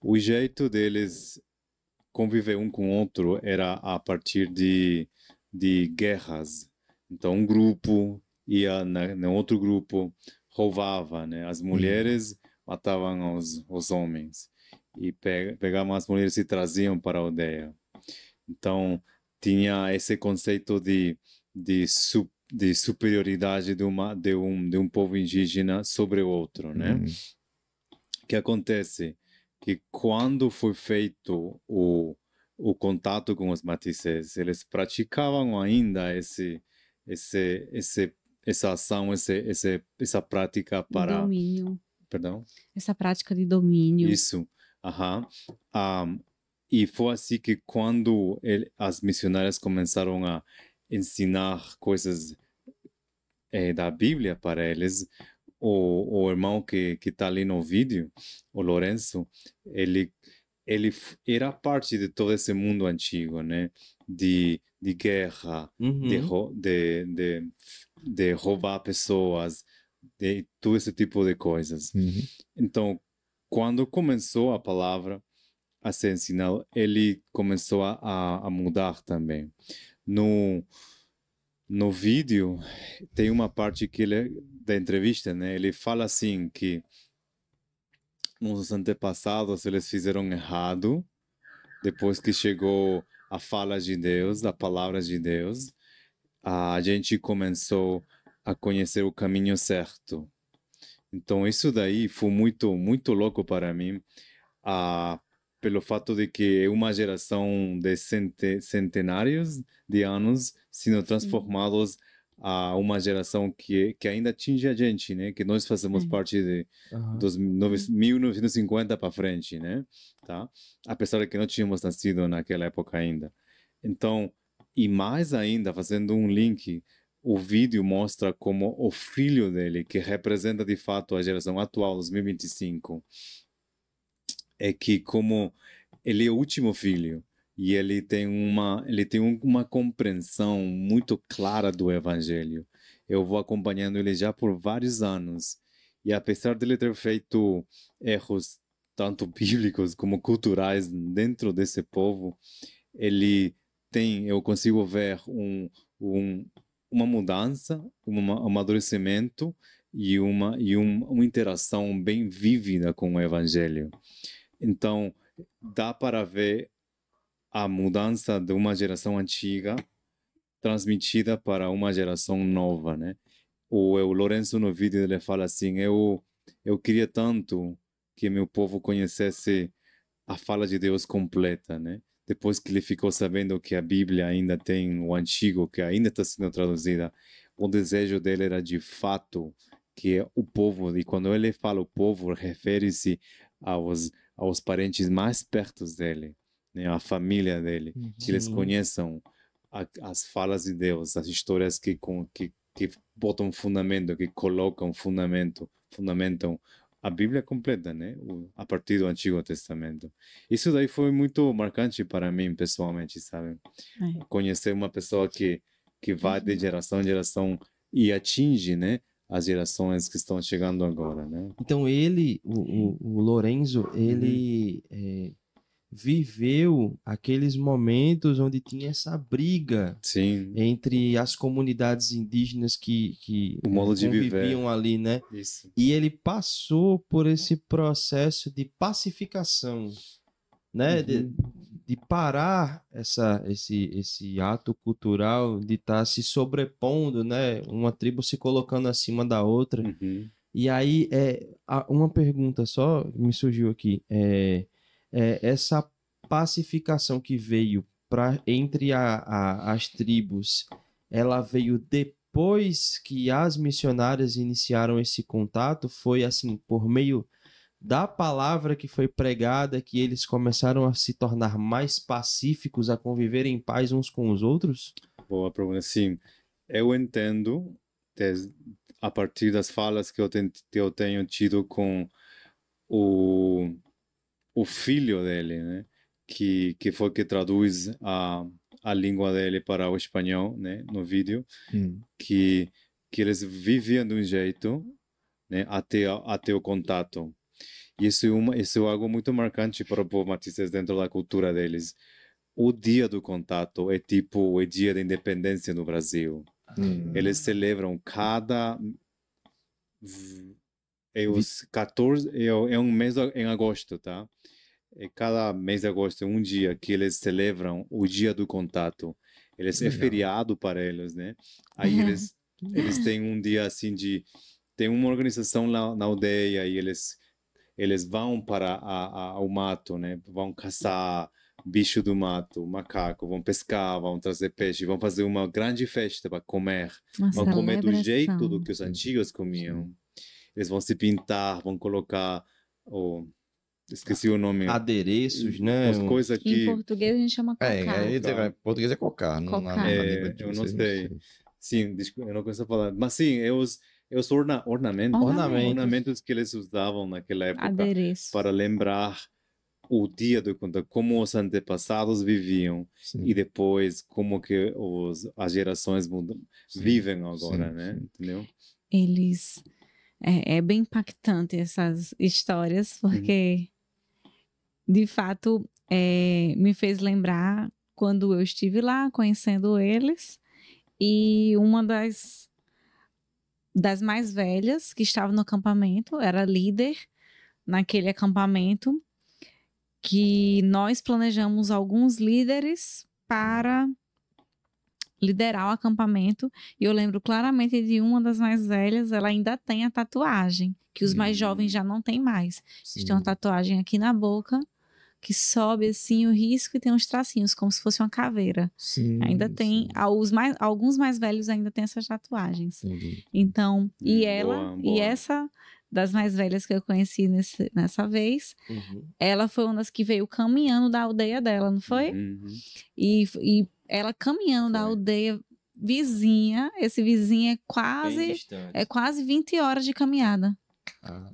S5: O jeito deles conviver um com o outro era a partir de guerras. Então, um grupo ia no outro grupo, roubava, né? As mulheres matavam os homens e pegavam as mulheres e traziam para a aldeia. Então, tinha esse conceito de superioridade de um povo indígena sobre o outro, né? O que acontece? Que quando foi feito o contato com os mestiços, eles praticavam ainda essa ação, essa prática para...
S4: Domínio.
S5: Perdão?
S4: Essa prática de domínio.
S5: Isso. E foi assim que quando as missionárias começaram a ensinar coisas da Bíblia para eles, o irmão que está ali no vídeo, o Lourenço, ele era parte de todo esse mundo antigo, né? De guerra, de roubar pessoas, de todo esse tipo de coisas. Então, quando começou a palavra a ser ensinada, ele começou a mudar também. No vídeo, tem uma parte da entrevista, né? Ele fala assim que nossos antepassados, eles fizeram errado depois que chegou a fala de Deus, a palavra de Deus. A gente começou a conhecer o caminho certo. Então, isso daí foi muito, muito louco para mim, pelo fato de que é uma geração de centenários de anos sendo transformados a uma geração que ainda atinge a gente, né? Que nós fazemos parte dos 1950 para frente, né? Tá? Apesar de que não tínhamos nascido naquela época ainda. Então, e mais ainda, fazendo um link, o vídeo mostra como o filho dele, que representa de fato a geração atual, 2025, é que como ele é o último filho, e ele tem uma compreensão muito clara do Evangelho. Eu vou acompanhando ele já por vários anos. E apesar de ele ter feito erros tanto bíblicos como culturais dentro desse povo, eu consigo ver uma mudança, um amadurecimento e uma interação bem vívida com o Evangelho. Então, dá para ver a mudança de uma geração antiga transmitida para uma geração nova, né? O Lourenço no vídeo ele fala assim, eu queria tanto que meu povo conhecesse a fala de Deus completa, né? Depois que ele ficou sabendo que a Bíblia ainda tem o Antigo, que ainda está sendo traduzida, o desejo dele era de fato que o povo, e quando ele fala o povo, refere-se aos parentes mais perto dele, né? A família dele, que eles conheçam as falas de Deus, as histórias que botam fundamento, que colocam fundamentam a Bíblia completa, né? A partir do Antigo Testamento. Isso daí foi muito marcante para mim, pessoalmente, sabe? Conhecer uma pessoa que vai de geração em geração e atinge, né, as gerações que estão chegando agora, né?
S1: Então o Lorenzo, ele viveu aqueles momentos onde tinha essa briga entre as comunidades indígenas que
S5: o modo de
S1: conviviam
S5: viver
S1: ali, né?
S5: Isso.
S1: E ele passou por esse processo de pacificação, né? De parar esse ato cultural de estar se sobrepondo, né? Uma tribo se colocando acima da outra. E aí, uma pergunta só me surgiu aqui. Essa pacificação que veio entre as tribos, ela veio depois que as missionárias iniciaram esse contato? Foi assim, por meio da palavra que foi pregada, que eles começaram a se tornar mais pacíficos, a conviver em paz uns com os outros?
S5: Boa pergunta. Sim, eu entendo, a partir das falas que eu tenho tido com o filho dele, né? Que foi que traduz a língua dele para o espanhol, né? No vídeo, que eles viviam de um jeito, né? Até o contato. E isso é algo muito marcante para o povo matices dentro da cultura deles. O dia do contato é tipo o dia da independência no Brasil. Eles celebram os 14, é um mês em agosto, tá? Cada mês de agosto é um dia que eles celebram o dia do contato. É feriado para eles, né? Aí eles têm um dia assim tem uma organização lá na aldeia e eles vão para o mato, né? Vão caçar bicho do mato, macaco, vão pescar, vão trazer peixe, vão fazer uma grande festa para comer. Vão comer do jeito do que os antigos comiam. Eles vão se pintar, vão colocar esqueci o nome.
S1: Adereços, né?
S5: As coisas que...
S4: Em português a gente chama cocá.
S2: Em português é cocar.
S5: Eu não sei. Sim, eu não conheço a palavra. Mas sim, os ornamentos que eles usavam naquela época.
S4: Adereços.
S5: Para lembrar o dia do contato, como os antepassados viviam. E depois como que as gerações vivem agora, né? Entendeu?
S4: Eles... É bem impactante essas histórias, porque de fato me fez lembrar quando eu estive lá conhecendo eles, e uma das mais velhas que estava no acampamento era líder naquele acampamento, que nós planejamos alguns líderes para liderar o acampamento, e eu lembro claramente de uma das mais velhas, ela ainda tem a tatuagem, que os mais jovens já não têm mais. Eles têm uma tatuagem aqui na boca, que sobe assim o risco e tem uns tracinhos, como se fosse uma caveira. Ainda tem, alguns mais velhos ainda têm essas tatuagens. Então, e essa das mais velhas que eu conheci nessa vez, ela foi uma das que veio caminhando da aldeia dela, não foi? E ela caminhando da aldeia vizinha, esse vizinho é quase 20 horas de caminhada.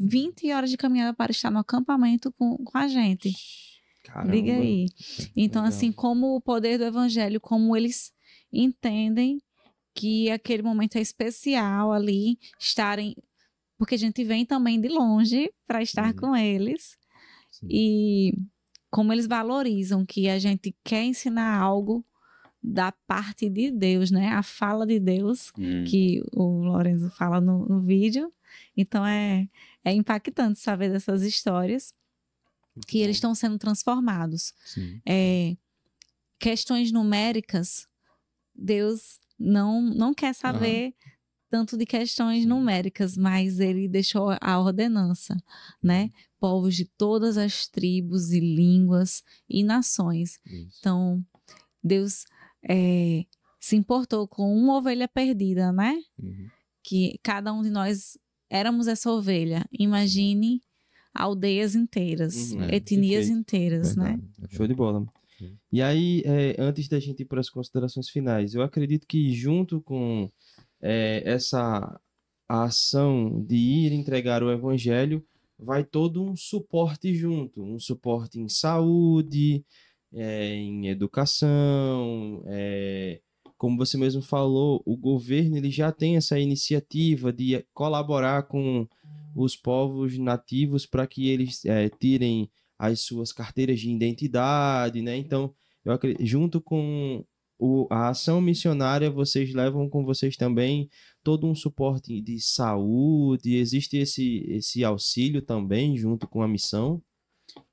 S4: 20 horas de caminhada para estar no acampamento com a gente. Caramba. Diga aí. Então, assim, como o poder do evangelho, como eles entendem que aquele momento é especial ali, porque a gente vem também de longe para estar com eles. E como eles valorizam que a gente quer ensinar algo da parte de Deus, né? A fala de Deus, que o Lorenzo fala no vídeo. Então é impactante saber dessas histórias, que eles estão sendo transformados. Questões numéricas, Deus não quer saber tanto de questões numéricas, mas ele deixou a ordenança, né? Povos de todas as tribos e línguas e nações.
S1: Isso.
S4: Então, Deus se importou com uma ovelha perdida, né? Que cada um de nós éramos essa ovelha. Imagine aldeias inteiras, etnias
S1: perfeito.
S4: inteiras, né?
S1: Show de bola. E aí, antes da gente ir para as considerações finais, eu acredito que junto com essa ação de ir entregar o evangelho, vai todo um suporte junto, um suporte em saúde, em educação, como você mesmo falou, o governo ele já tem essa iniciativa de colaborar com os povos nativos para que eles tirem as suas carteiras de identidade, né? Então, eu acredito, junto com a ação missionária, vocês levam com vocês também todo um suporte de saúde, existe esse auxílio também junto com a missão?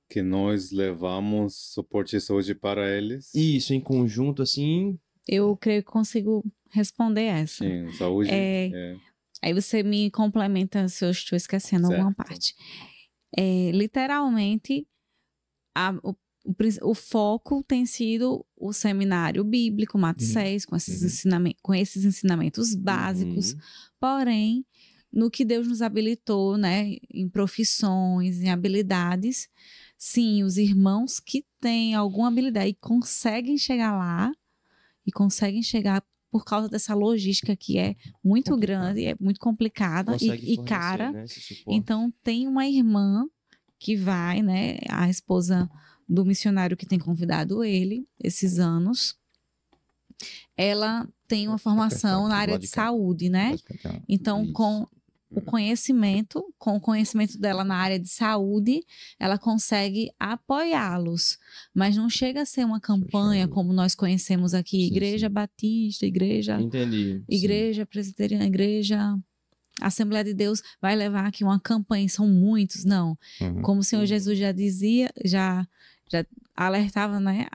S5: Que nós levamos suporte de saúde para eles.
S1: Isso, em conjunto, assim...
S4: Eu creio que consigo responder essa.
S5: Sim, saúde.
S4: Aí você me complementa se eu estou esquecendo alguma parte. Literalmente, o foco tem sido o seminário bíblico, Mateus 6, com esses ensinamentos básicos, porém, no que Deus nos habilitou, né, em profissões, em habilidades, sim, os irmãos que têm alguma habilidade e conseguem chegar lá, e conseguem chegar por causa dessa logística que é muito grande, é muito complicada e cara. Né, então, tem uma irmã que vai, né, a esposa do missionário que tem convidado ele esses anos, ela tem uma formação na área de saúde, né? Então, com o conhecimento dela na área de saúde, ela consegue apoiá-los, mas não chega a ser uma campanha como nós conhecemos aqui, Igreja Batista, Igreja Presbiteriana, Igreja Assembleia de Deus vai levar aqui uma campanha, são muitos, não. Como o Senhor Jesus já dizia, já alertava, né,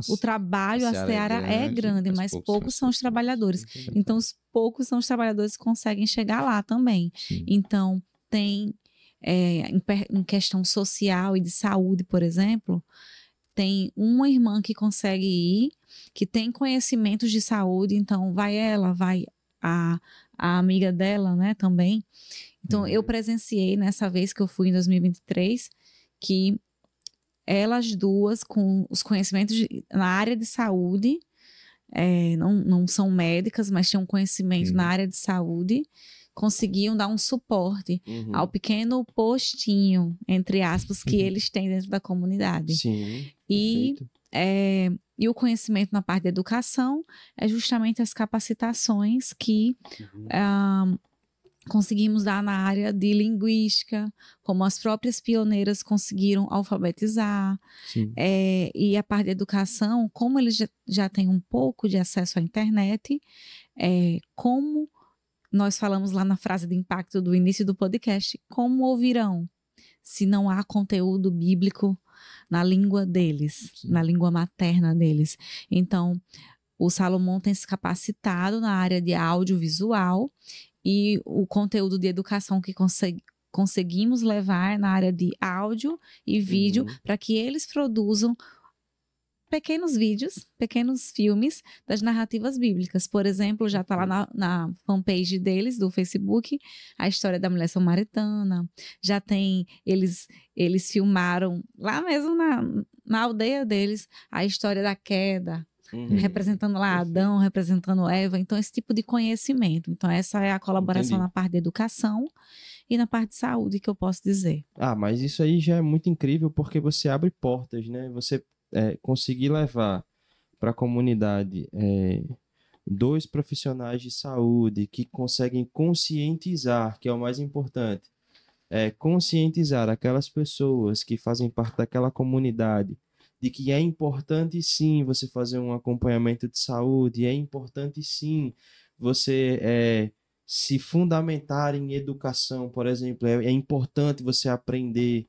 S4: o trabalho, a seara é grande, mas poucos são os trabalhadores. Então, os poucos são os trabalhadores que conseguem chegar lá também. Então, tem, em questão social e de saúde, por exemplo, tem uma irmã que consegue ir, que tem conhecimentos de saúde, então vai a amiga dela, né, também. Então, eu presenciei nessa vez que eu fui em 2023, que elas duas, com os conhecimentos na área de saúde, não são médicas, mas tinham conhecimento na área de saúde, conseguiam dar um suporte ao pequeno postinho, entre aspas, que eles têm dentro da comunidade.
S1: Sim,
S4: e o conhecimento na parte da educação é justamente as capacitações que conseguimos dar na área de linguística, como as próprias pioneiras conseguiram alfabetizar. E a parte da educação, como eles já têm um pouco de acesso à internet, como nós falamos lá na frase de impacto do início do podcast, como ouvirão se não há conteúdo bíblico na língua deles, na língua materna deles? Então, o Salomão tem se capacitado na área de audiovisual e o conteúdo de educação que conseguimos levar na área de áudio e vídeo para que eles produzam pequenos vídeos, pequenos filmes das narrativas bíblicas. Por exemplo, já está lá na fanpage deles, do Facebook, a história da mulher samaritana. Já tem, eles filmaram lá mesmo na aldeia deles a história da queda, representando lá Adão, representando Eva. Então, esse tipo de conhecimento. Então, essa é a colaboração na parte de educação e na parte de saúde, que eu posso dizer.
S1: Mas isso aí já é muito incrível, porque você abre portas, né? Você conseguir levar para a comunidade 2 profissionais de saúde que conseguem conscientizar, que é o mais importante, conscientizar aquelas pessoas que fazem parte daquela comunidade de que é importante sim você fazer um acompanhamento de saúde, é importante sim você se fundamentar em educação, por exemplo, é importante você aprender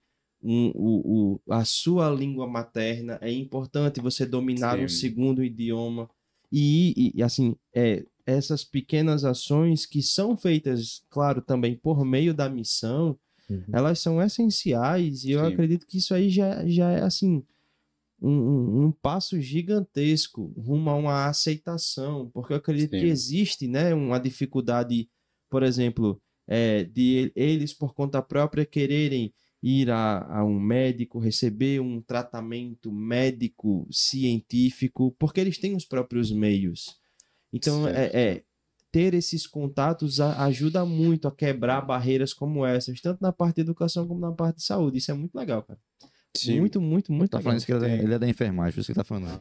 S1: a sua língua materna, é importante você dominar um segundo idioma, e assim, essas pequenas ações que são feitas, claro, também por meio da missão, elas são essenciais e eu acredito que isso aí já é assim um passo gigantesco rumo a uma aceitação, porque eu acredito que existe, né, uma dificuldade, por exemplo, de eles por conta própria quererem ir a um médico, receber um tratamento médico científico, porque eles têm os próprios meios. Então, ter esses contatos ajuda muito a quebrar barreiras como essas, tanto na parte de educação como na parte de saúde. Isso é muito legal, cara.
S5: Sim.
S1: Muito
S2: Tá falando isso que ele é da enfermagem, por isso que ele tá falando.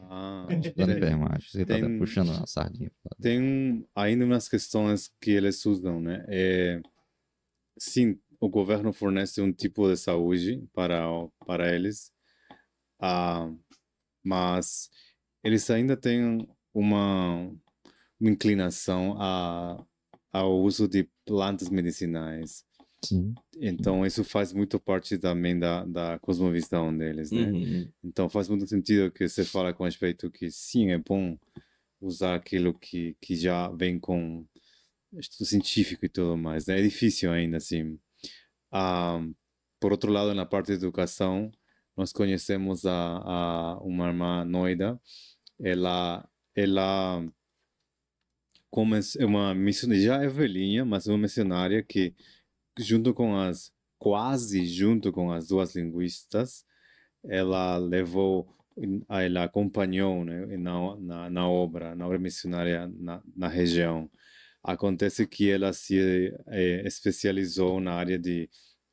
S2: Da enfermagem, você tá puxando a sardinha.
S5: Tem ainda umas questões que eles usam, né? Sim, o governo fornece um tipo de saúde para eles, mas eles ainda têm uma inclinação ao uso de plantas medicinais.
S2: Sim.
S5: Então, isso faz muito parte também da cosmovisão deles, né? Então, faz muito sentido que você fala com respeito que sim, é bom usar aquilo que já vem com estudo científico e tudo mais, né? É difícil ainda, assim. Por outro lado, na parte de educação, nós conhecemos uma irmã Noida. Ela é uma missionária, já é velhinha, mas é uma missionária que quase junto com as duas linguistas, ela acompanhou, né, na obra missionária na região. Acontece que ela se especializou na área de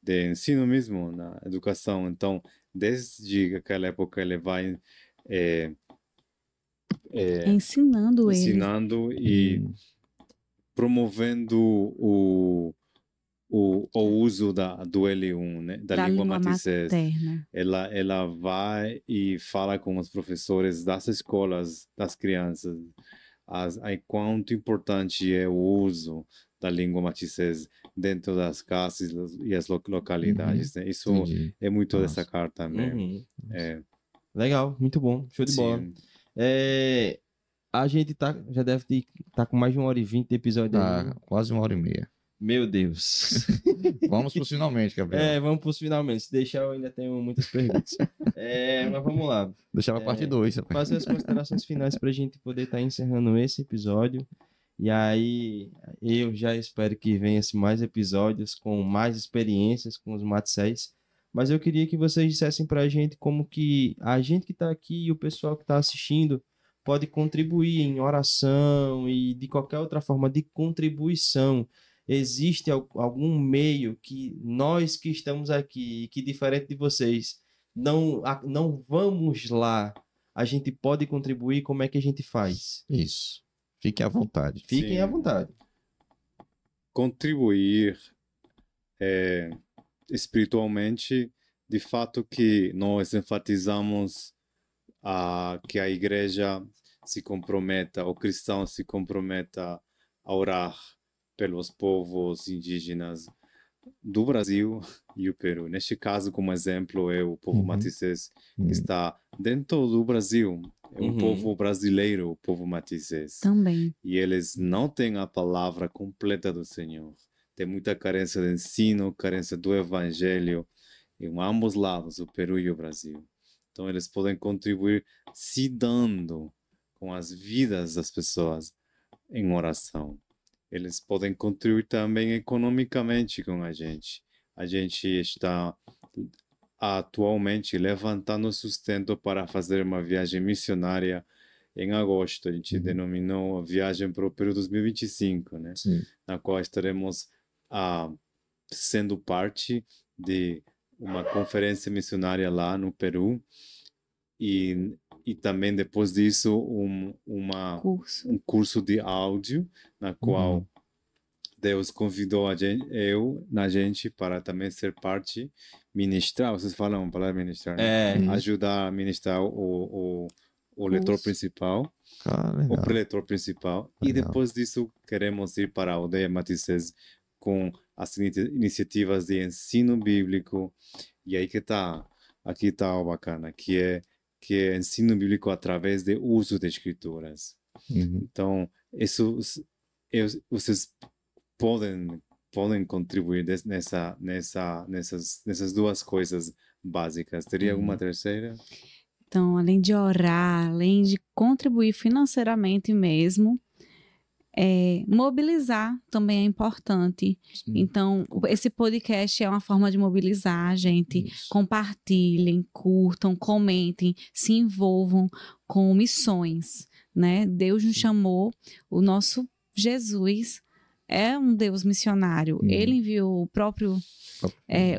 S5: ensino mesmo, na educação. Então, desde aquela época, ele vai
S4: ensinando
S5: e promovendo o uso do L1, né, da língua materna. Ela vai e fala com os professores das escolas, das crianças, quanto importante é o uso da língua materna dentro das casas e as localidades. Né? Isso é muito dessa carta também.
S1: Legal, muito bom, show de bola. A gente já deve estar com mais de 1h20 de episódio.
S2: Quase 1h30.
S1: Meu Deus.
S2: Vamos para os finalmente, Gabriel.
S1: Vamos para os finalmente. Se deixar, eu ainda tenho muitas perguntas. Mas vamos lá.
S2: Deixar para a parte 2.
S1: Fazer as considerações finais para a gente poder estar encerrando esse episódio. E aí, eu já espero que venha mais episódios com mais experiências com os Matsés. Mas eu queria que vocês dissessem para a gente como que a gente que está aqui e o pessoal que está assistindo pode contribuir em oração e de qualquer outra forma de contribuição. Existe algum meio que nós que estamos aqui, que diferente de vocês, não vamos lá, a gente pode contribuir? Como é que a gente faz?
S2: Isso. Fiquem à vontade.
S1: Fiquem à vontade.
S5: Contribuir espiritualmente, de fato que nós enfatizamos que a igreja se comprometa, o cristão se comprometa a orar pelos povos indígenas do Brasil e o Peru. Neste caso, como exemplo, é o povo Matizés, que está dentro do Brasil. É um povo brasileiro, o povo Matizés.
S4: Também.
S5: E eles não têm a palavra completa do Senhor. Tem muita carência de ensino, carência do evangelho, em ambos lados, o Peru e o Brasil. Então, eles podem contribuir se dando com as vidas das pessoas em oração. Eles podem contribuir também economicamente com a gente. A gente está atualmente levantando sustento para fazer uma viagem missionária em agosto. A gente denominou a viagem para o Peru 2025, né?
S2: Sim.
S5: Na qual estaremos sendo parte de uma conferência missionária lá no Peru. E também depois disso um curso de áudio na qual Deus convidou a gente para também ser parte, ministrar, vocês falam a palavra ministrar, né? Ajudar a ministrar o leitor principal, o preletor principal. Legal. E depois disso queremos ir para a aldeia Matizés com as iniciativas de ensino bíblico. E aí aqui está o bacana, que é ensino bíblico através do uso de escrituras. Então, isso vocês podem contribuir nessas duas coisas básicas. Teria alguma terceira?
S4: Então, além de orar, além de contribuir financeiramente mesmo, mobilizar também é importante.
S2: Sim.
S4: Então, esse podcast é uma forma de mobilizar, gente.
S2: Isso.
S4: Compartilhem, curtam, comentem, se envolvam com missões, né? Deus nos chamou, o nosso Jesus é um Deus missionário. Ele enviou o próprio...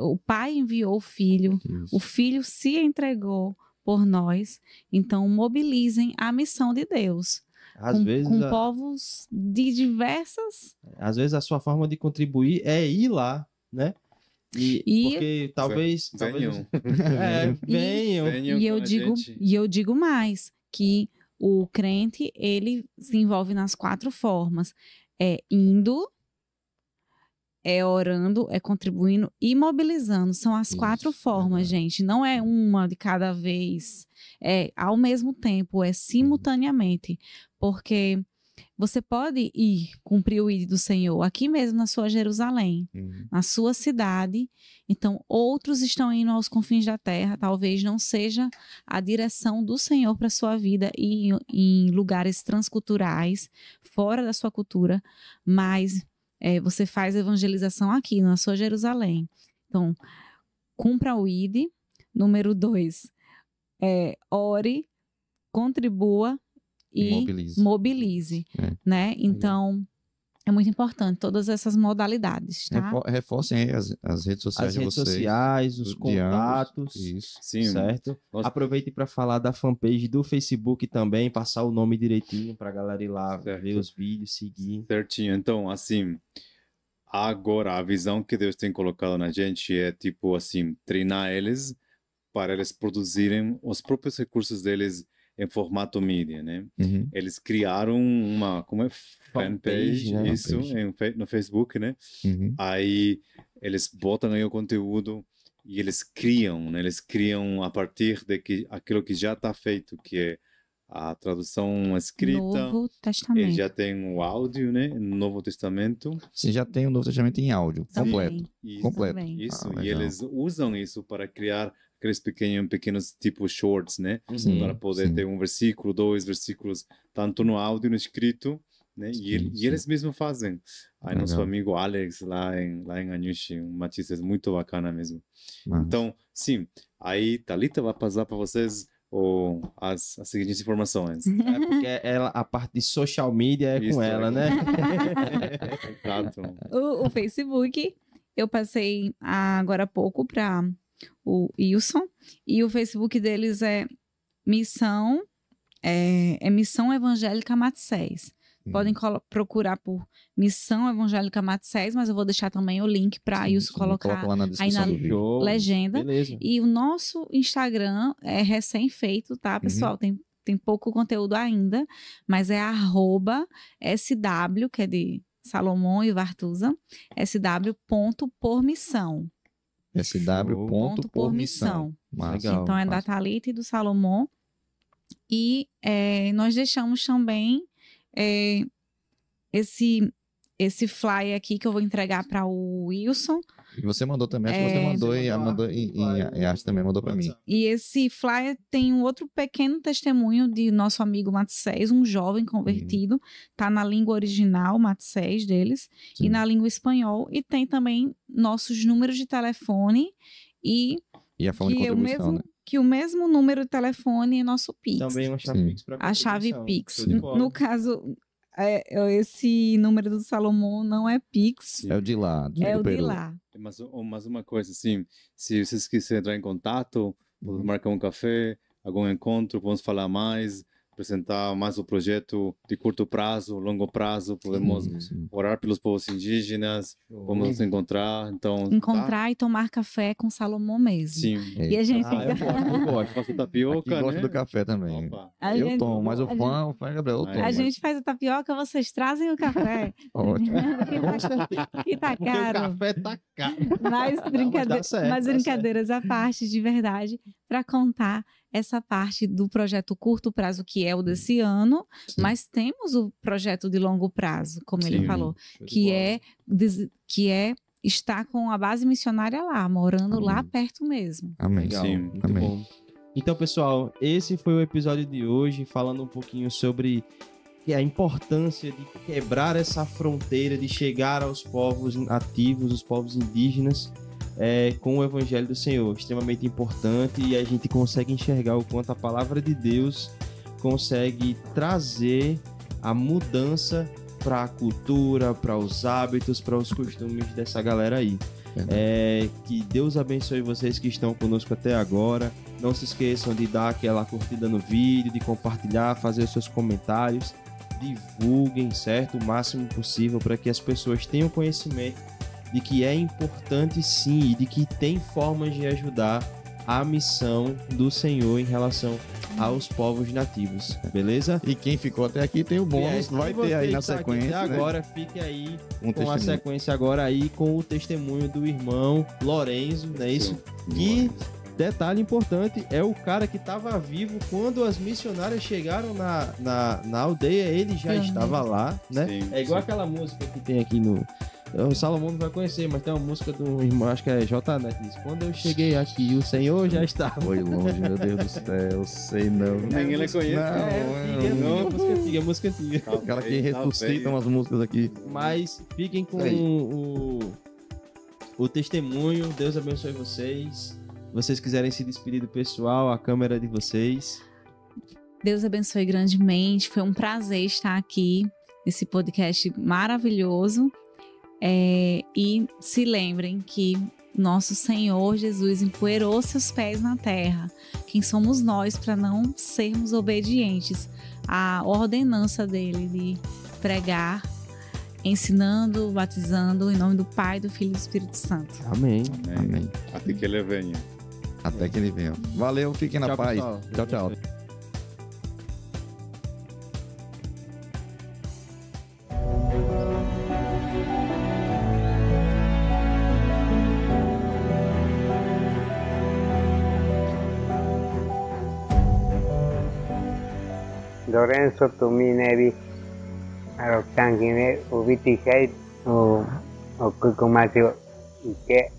S4: o Pai enviou o Filho,
S2: Isso.
S4: o Filho se entregou por nós. Então, mobilizem a missão de Deus.
S1: Às vezes,
S4: Com povos de diversas...
S1: às vezes a sua forma de contribuir é ir lá, né? Porque talvez...
S5: Venham.
S1: Venham.
S5: Venham
S4: E
S5: com
S4: eu
S5: a
S4: digo,
S5: gente.
S4: e eu digo mais, que o crente, ele se envolve nas 4 formas. É indo, é orando, é contribuindo e mobilizando. São as 4
S2: Isso,
S4: formas,
S2: verdade.
S4: gente. Não é uma de cada vez. É ao mesmo tempo, é simultaneamente. Porque você pode ir cumprir o ID do Senhor aqui mesmo na sua Jerusalém, na sua cidade. Então, outros estão indo aos confins da terra. Talvez não seja a direção do Senhor para a sua vida e em lugares transculturais, fora da sua cultura, mas você faz evangelização aqui na sua Jerusalém. Então, cumpra o ID. Número 2, ore, contribua e mobilize, né? Então, é muito importante todas essas modalidades, tá?
S2: Reforcem aí as redes sociais
S1: As redes
S2: de vocês.
S1: sociais, os contatos,
S2: Isso.
S5: Sim.
S1: certo? Aproveite para falar da fanpage do Facebook também, passar o nome direitinho para a galera ir lá
S5: Certo.
S1: ver os vídeos, seguir.
S5: Certinho. Então, assim, agora a visão que Deus tem colocado na gente é, tipo assim, treinar eles para eles produzirem os próprios recursos deles em formato mídia, né? Eles criaram uma, fanpage,
S1: né?
S5: isso, no Facebook, né? Aí eles botam aí o conteúdo e eles criam, né? Eles criam a partir de aquilo que já está feito, que é a tradução escrita.
S4: Novo Testamento.
S5: Ele já tem o áudio, né? No Novo Testamento.
S2: Você já tem o Novo Testamento em áudio,
S4: Também.
S2: completo.
S5: Isso,
S2: Completo.
S4: Também.
S5: isso.
S2: Ah,
S5: E
S2: legal.
S5: eles usam isso para criar aqueles pequenos tipo shorts, né?
S2: Sim,
S5: Para poder
S2: sim.
S5: ter um versículo, 2 versículos, tanto no áudio, no escrito, né?
S2: Sim.
S5: E eles mesmos fazem. Aí nosso
S2: Legal.
S5: amigo Alex, lá em Anyushi, um matista muito bacana mesmo.
S2: Massa.
S5: Então, sim, aí Thalita vai passar para vocês as seguintes informações.
S1: Porque a parte de social media é
S5: Isso,
S1: com ela, né?
S5: Exato.
S4: O Facebook, eu passei agora há pouco para o Wilson, e o Facebook deles é Missão Evangélica Maceió. Podem procurar por Missão Evangélica Maceió, mas eu vou deixar também o link para Wilson colocar
S2: Coloca lá na descrição
S4: aí na
S2: do vídeo.
S1: Show.
S4: legenda.
S1: Beleza.
S4: E o nosso Instagram é recém-feito, tá, pessoal? Tem pouco conteúdo ainda, mas é @SW, que é de Salomão e Vartuza, sw.pormissão.
S2: SW.pormissão.
S1: Legal.
S4: Então, é da Thalita e do Salomão. E nós deixamos também esse flyer aqui que eu vou entregar para o Wilson.
S2: E você mandou também, acho que você mandou e a Arte também mandou para mim.
S4: E esse flyer tem um outro pequeno testemunho de nosso amigo Matsés, um jovem convertido. Tá na língua original, Matsés, deles, e na língua espanhol. E tem também nossos números de telefone e
S2: a forma de contribuição, né?
S4: Que o mesmo número de telefone é nosso Pix.
S1: Também uma chave Pix para
S4: a chave Pix.
S1: Show de bola.
S4: No caso, esse número do Salomão não é Pix.
S2: É o de lá.
S4: É o de
S2: Peru.
S4: lá.
S5: Mas uma coisa assim, se vocês quiserem entrar em contato, podemos marcar um café, algum encontro, vamos falar mais, apresentar mais o projeto de curto prazo, longo prazo, podemos orar pelos povos indígenas, vamos nos encontrar, então...
S4: Encontrar e tomar café com Salomão mesmo.
S5: Sim.
S4: E a gente
S1: eu gosto.
S5: Faço tapioca,
S2: Aqui gosto
S5: né?
S2: do café também.
S5: Opa.
S2: Eu tomo, mas o fã é Gabriel, eu tomo.
S4: A gente faz a tapioca, vocês trazem o café.
S2: Ótimo.
S4: Que tá
S1: Porque
S4: caro.
S1: o café tá caro.
S4: Mas,
S1: dá certo,
S4: mas
S1: dá
S4: brincadeiras à parte, de verdade, para contar essa parte do projeto curto prazo, que é o desse ano, mas temos o projeto de longo prazo, como ele falou, que é estar com a base missionária lá, morando lá perto mesmo.
S2: Amém.
S1: Legal,
S5: Sim.
S1: muito
S2: Amém.
S1: bom. Então, pessoal, esse foi o episódio de hoje, falando um pouquinho sobre a importância de quebrar essa fronteira, de chegar aos povos nativos, os povos indígenas, com o Evangelho do Senhor. Extremamente importante, e a gente consegue enxergar o quanto a palavra de Deus consegue trazer a mudança para a cultura, para os hábitos, para os costumes dessa galera aí. Que Deus abençoe vocês que estão conosco até agora. Não se esqueçam de dar aquela curtida no vídeo, de compartilhar, fazer os seus comentários. Divulguem, certo? O máximo possível para que as pessoas tenham conhecimento de que é importante sim, e de que tem formas de ajudar a missão do Senhor em relação aos povos nativos, beleza?
S2: E quem ficou até aqui tem o bônus, vai ter aí na sequência.
S1: Até
S2: né?
S1: agora, fique aí com a
S2: testemunho.
S1: sequência agora aí com o testemunho do irmão Lorenzo, não é isso? Que, detalhe importante, é o cara que estava vivo quando as missionárias chegaram na aldeia, ele já estava lá, né?
S5: Sim,
S1: É igual
S5: sim.
S1: aquela música que tem aqui no... O Salomão não vai conhecer, mas tem uma música do irmão, acho que é J. Neto, diz: quando eu cheguei aqui, o Senhor já estava.
S2: Foi longe, meu Deus do céu, sei não.
S5: Nem ele conhece.
S1: É música antiga.
S2: O cara que ressuscita umas músicas aqui.
S1: Mas fiquem com o testemunho. Deus abençoe vocês. Se vocês quiserem se despedir do pessoal, a câmera é de vocês.
S4: Deus abençoe grandemente. Foi um prazer estar aqui nesse podcast maravilhoso. E se lembrem que nosso Senhor Jesus empoeirou seus pés na terra. Quem somos nós para não sermos obedientes à ordenança dele de pregar, ensinando, batizando em nome do Pai, do Filho e do Espírito Santo.
S1: Amém.
S2: Amém.
S5: Até que ele venha.
S2: Até que ele venha. Valeu, fiquem na
S1: Tchau,
S2: paz.
S1: pessoal.
S2: Tchau, tchau.
S6: Lorenzo Tuminevi Arocangine Ubiti o Kukumatio que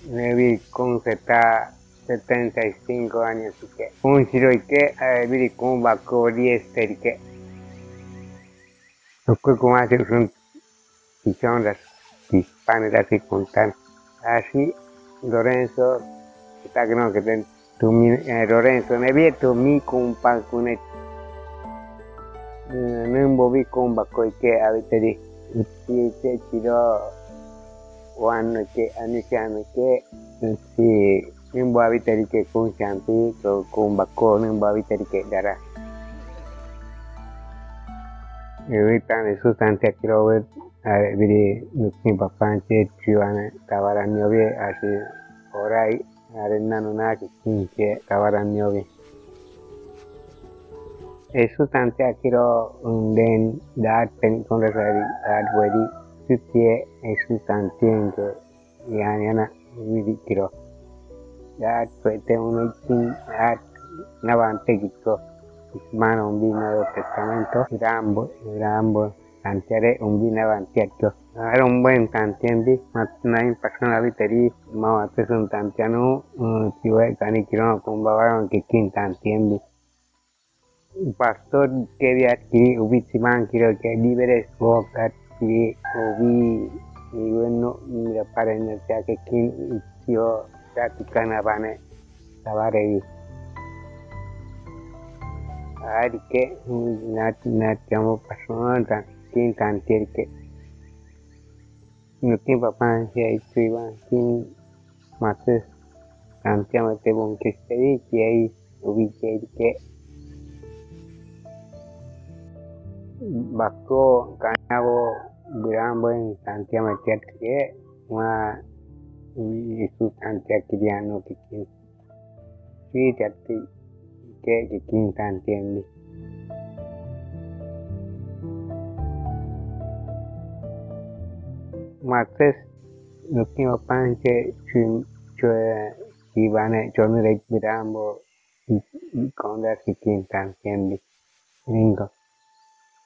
S6: Nevi con 75 años que un shiro que viri con baco riester que o Kukumatio son pichonas hispanas y contan así Lorenzo está que no que ten Lorenzo me vi tu mi con pacunet Nimbo vi con baco que abiteri che chiro one che anisiano che si nimbo abiteri che con chanti con baco nimbo abiteri che dara evita ne sustanza kilo ver vidi nukin papanche chiwana tawaran nyobe asi orai arenna nuna che tawaran nyobe sustanza kilo den dat pen con resari dat wedi tutte sustanze yani ana vidi kilo dat pete uno kin dat navante gitko mano un vino del testamento rambo tantiare un vino avantiato era un buen tantiempi ma in persona viteri ma a te un tantiano si vuoi cani kilo con bavaron che kin tantiempi pastor che vi adquiri ubici manchiro che libere svuota che ubi bueno mira para energia che kin io praticana bane tavarevi ari che natiamo persona kin tantier che no tiempo pan si hay tuiba kin mates tantiamo te bon che stedi che hai ubici che Bako kanyago birambo en tantia metiat ke ma isu tantia kiriano kikin si jati ke kikin tantia ni mates nukin panche chun chue ibane chonurek birambo y condar si quintan tiendi ringo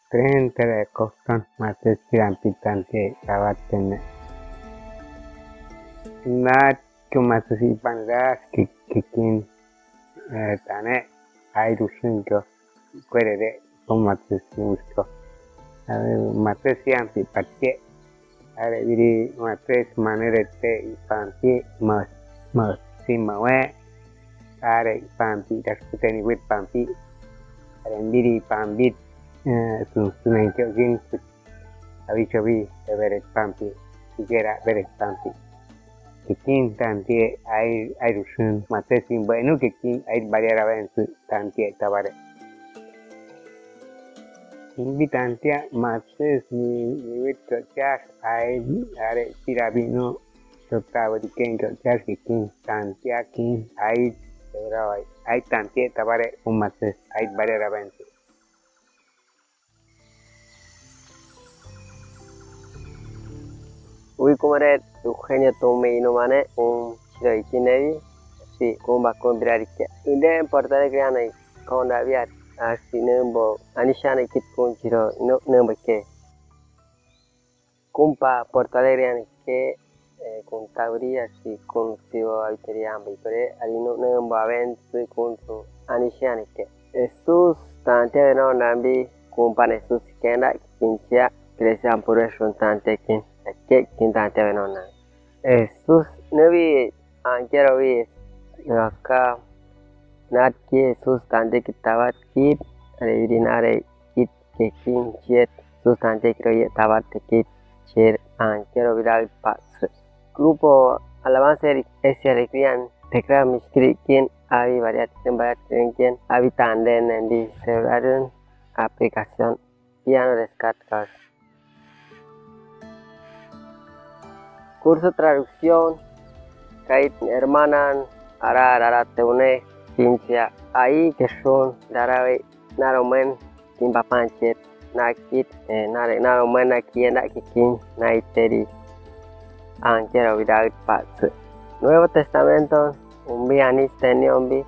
S6: tren tere kostan mate siran pitante tawaten nat cuma si pandas kikin tane ai rusingo querere con mate si usko mate siran pitante are viri mate manere te ipanti mas si mawe are pampi das puteni wit pampi are viri pambit sunai jogin avichovi beret pampi sigera beret pampi kikin tanti ai rusun mate sin bueno kikin ai variara vensu tanti tabare invitantia mate ni wit jas ai are tirabino sotavo di kengo jas kikin tanti akin ai ai tanti tabare mate ai variara vensu
S7: Uy kumaret Eugenio Tomeino mane chiro ikinevi si kumba kumbirarike inde portale kriana konda viat asi nembo anishana kit kun chiro no nembo ke kumpa portale kriana ke kun tauria si kun sivo aiteriamba ikore alino nembo avens kun su anishana ke Jesus tante no nambi kumpa Jesus kenda kinchia Iglesia Pureshun tante kin que quintante venona sus nabi anjero vi acá nat que sus tante que estaba kit revirinare kit que kinchet sus tante que estaba kit cher anjero viral pas grupo alabanza ese alegrían te crea miskri quien hay varias quien habitan en di server aplicación piano descargar curso traducción kait hermanan ara teune kincia ahí que son darawe naromen timba panchet nakit nare naromen nakienda kikin naiteri anjero vidal pas Nuevo Testamento umbi anis teniombi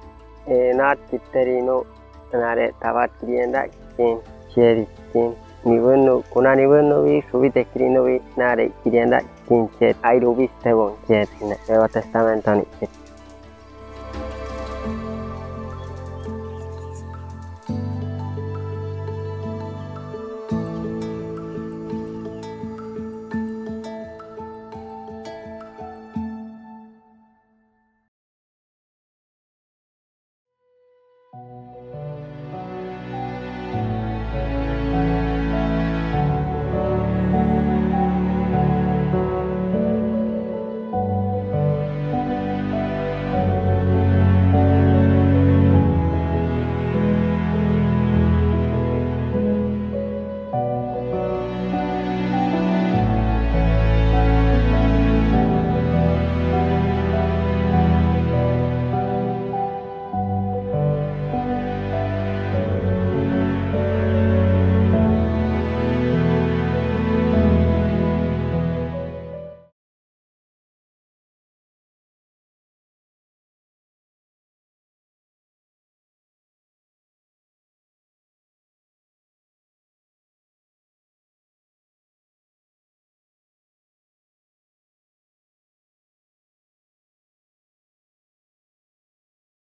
S7: nat kiterino nare tabat kienda kikin cheri kikin niwenu kuna niwenu vi subite krino vi nare kirienda kinchet airu viste bon jet Nuevo Testamento ni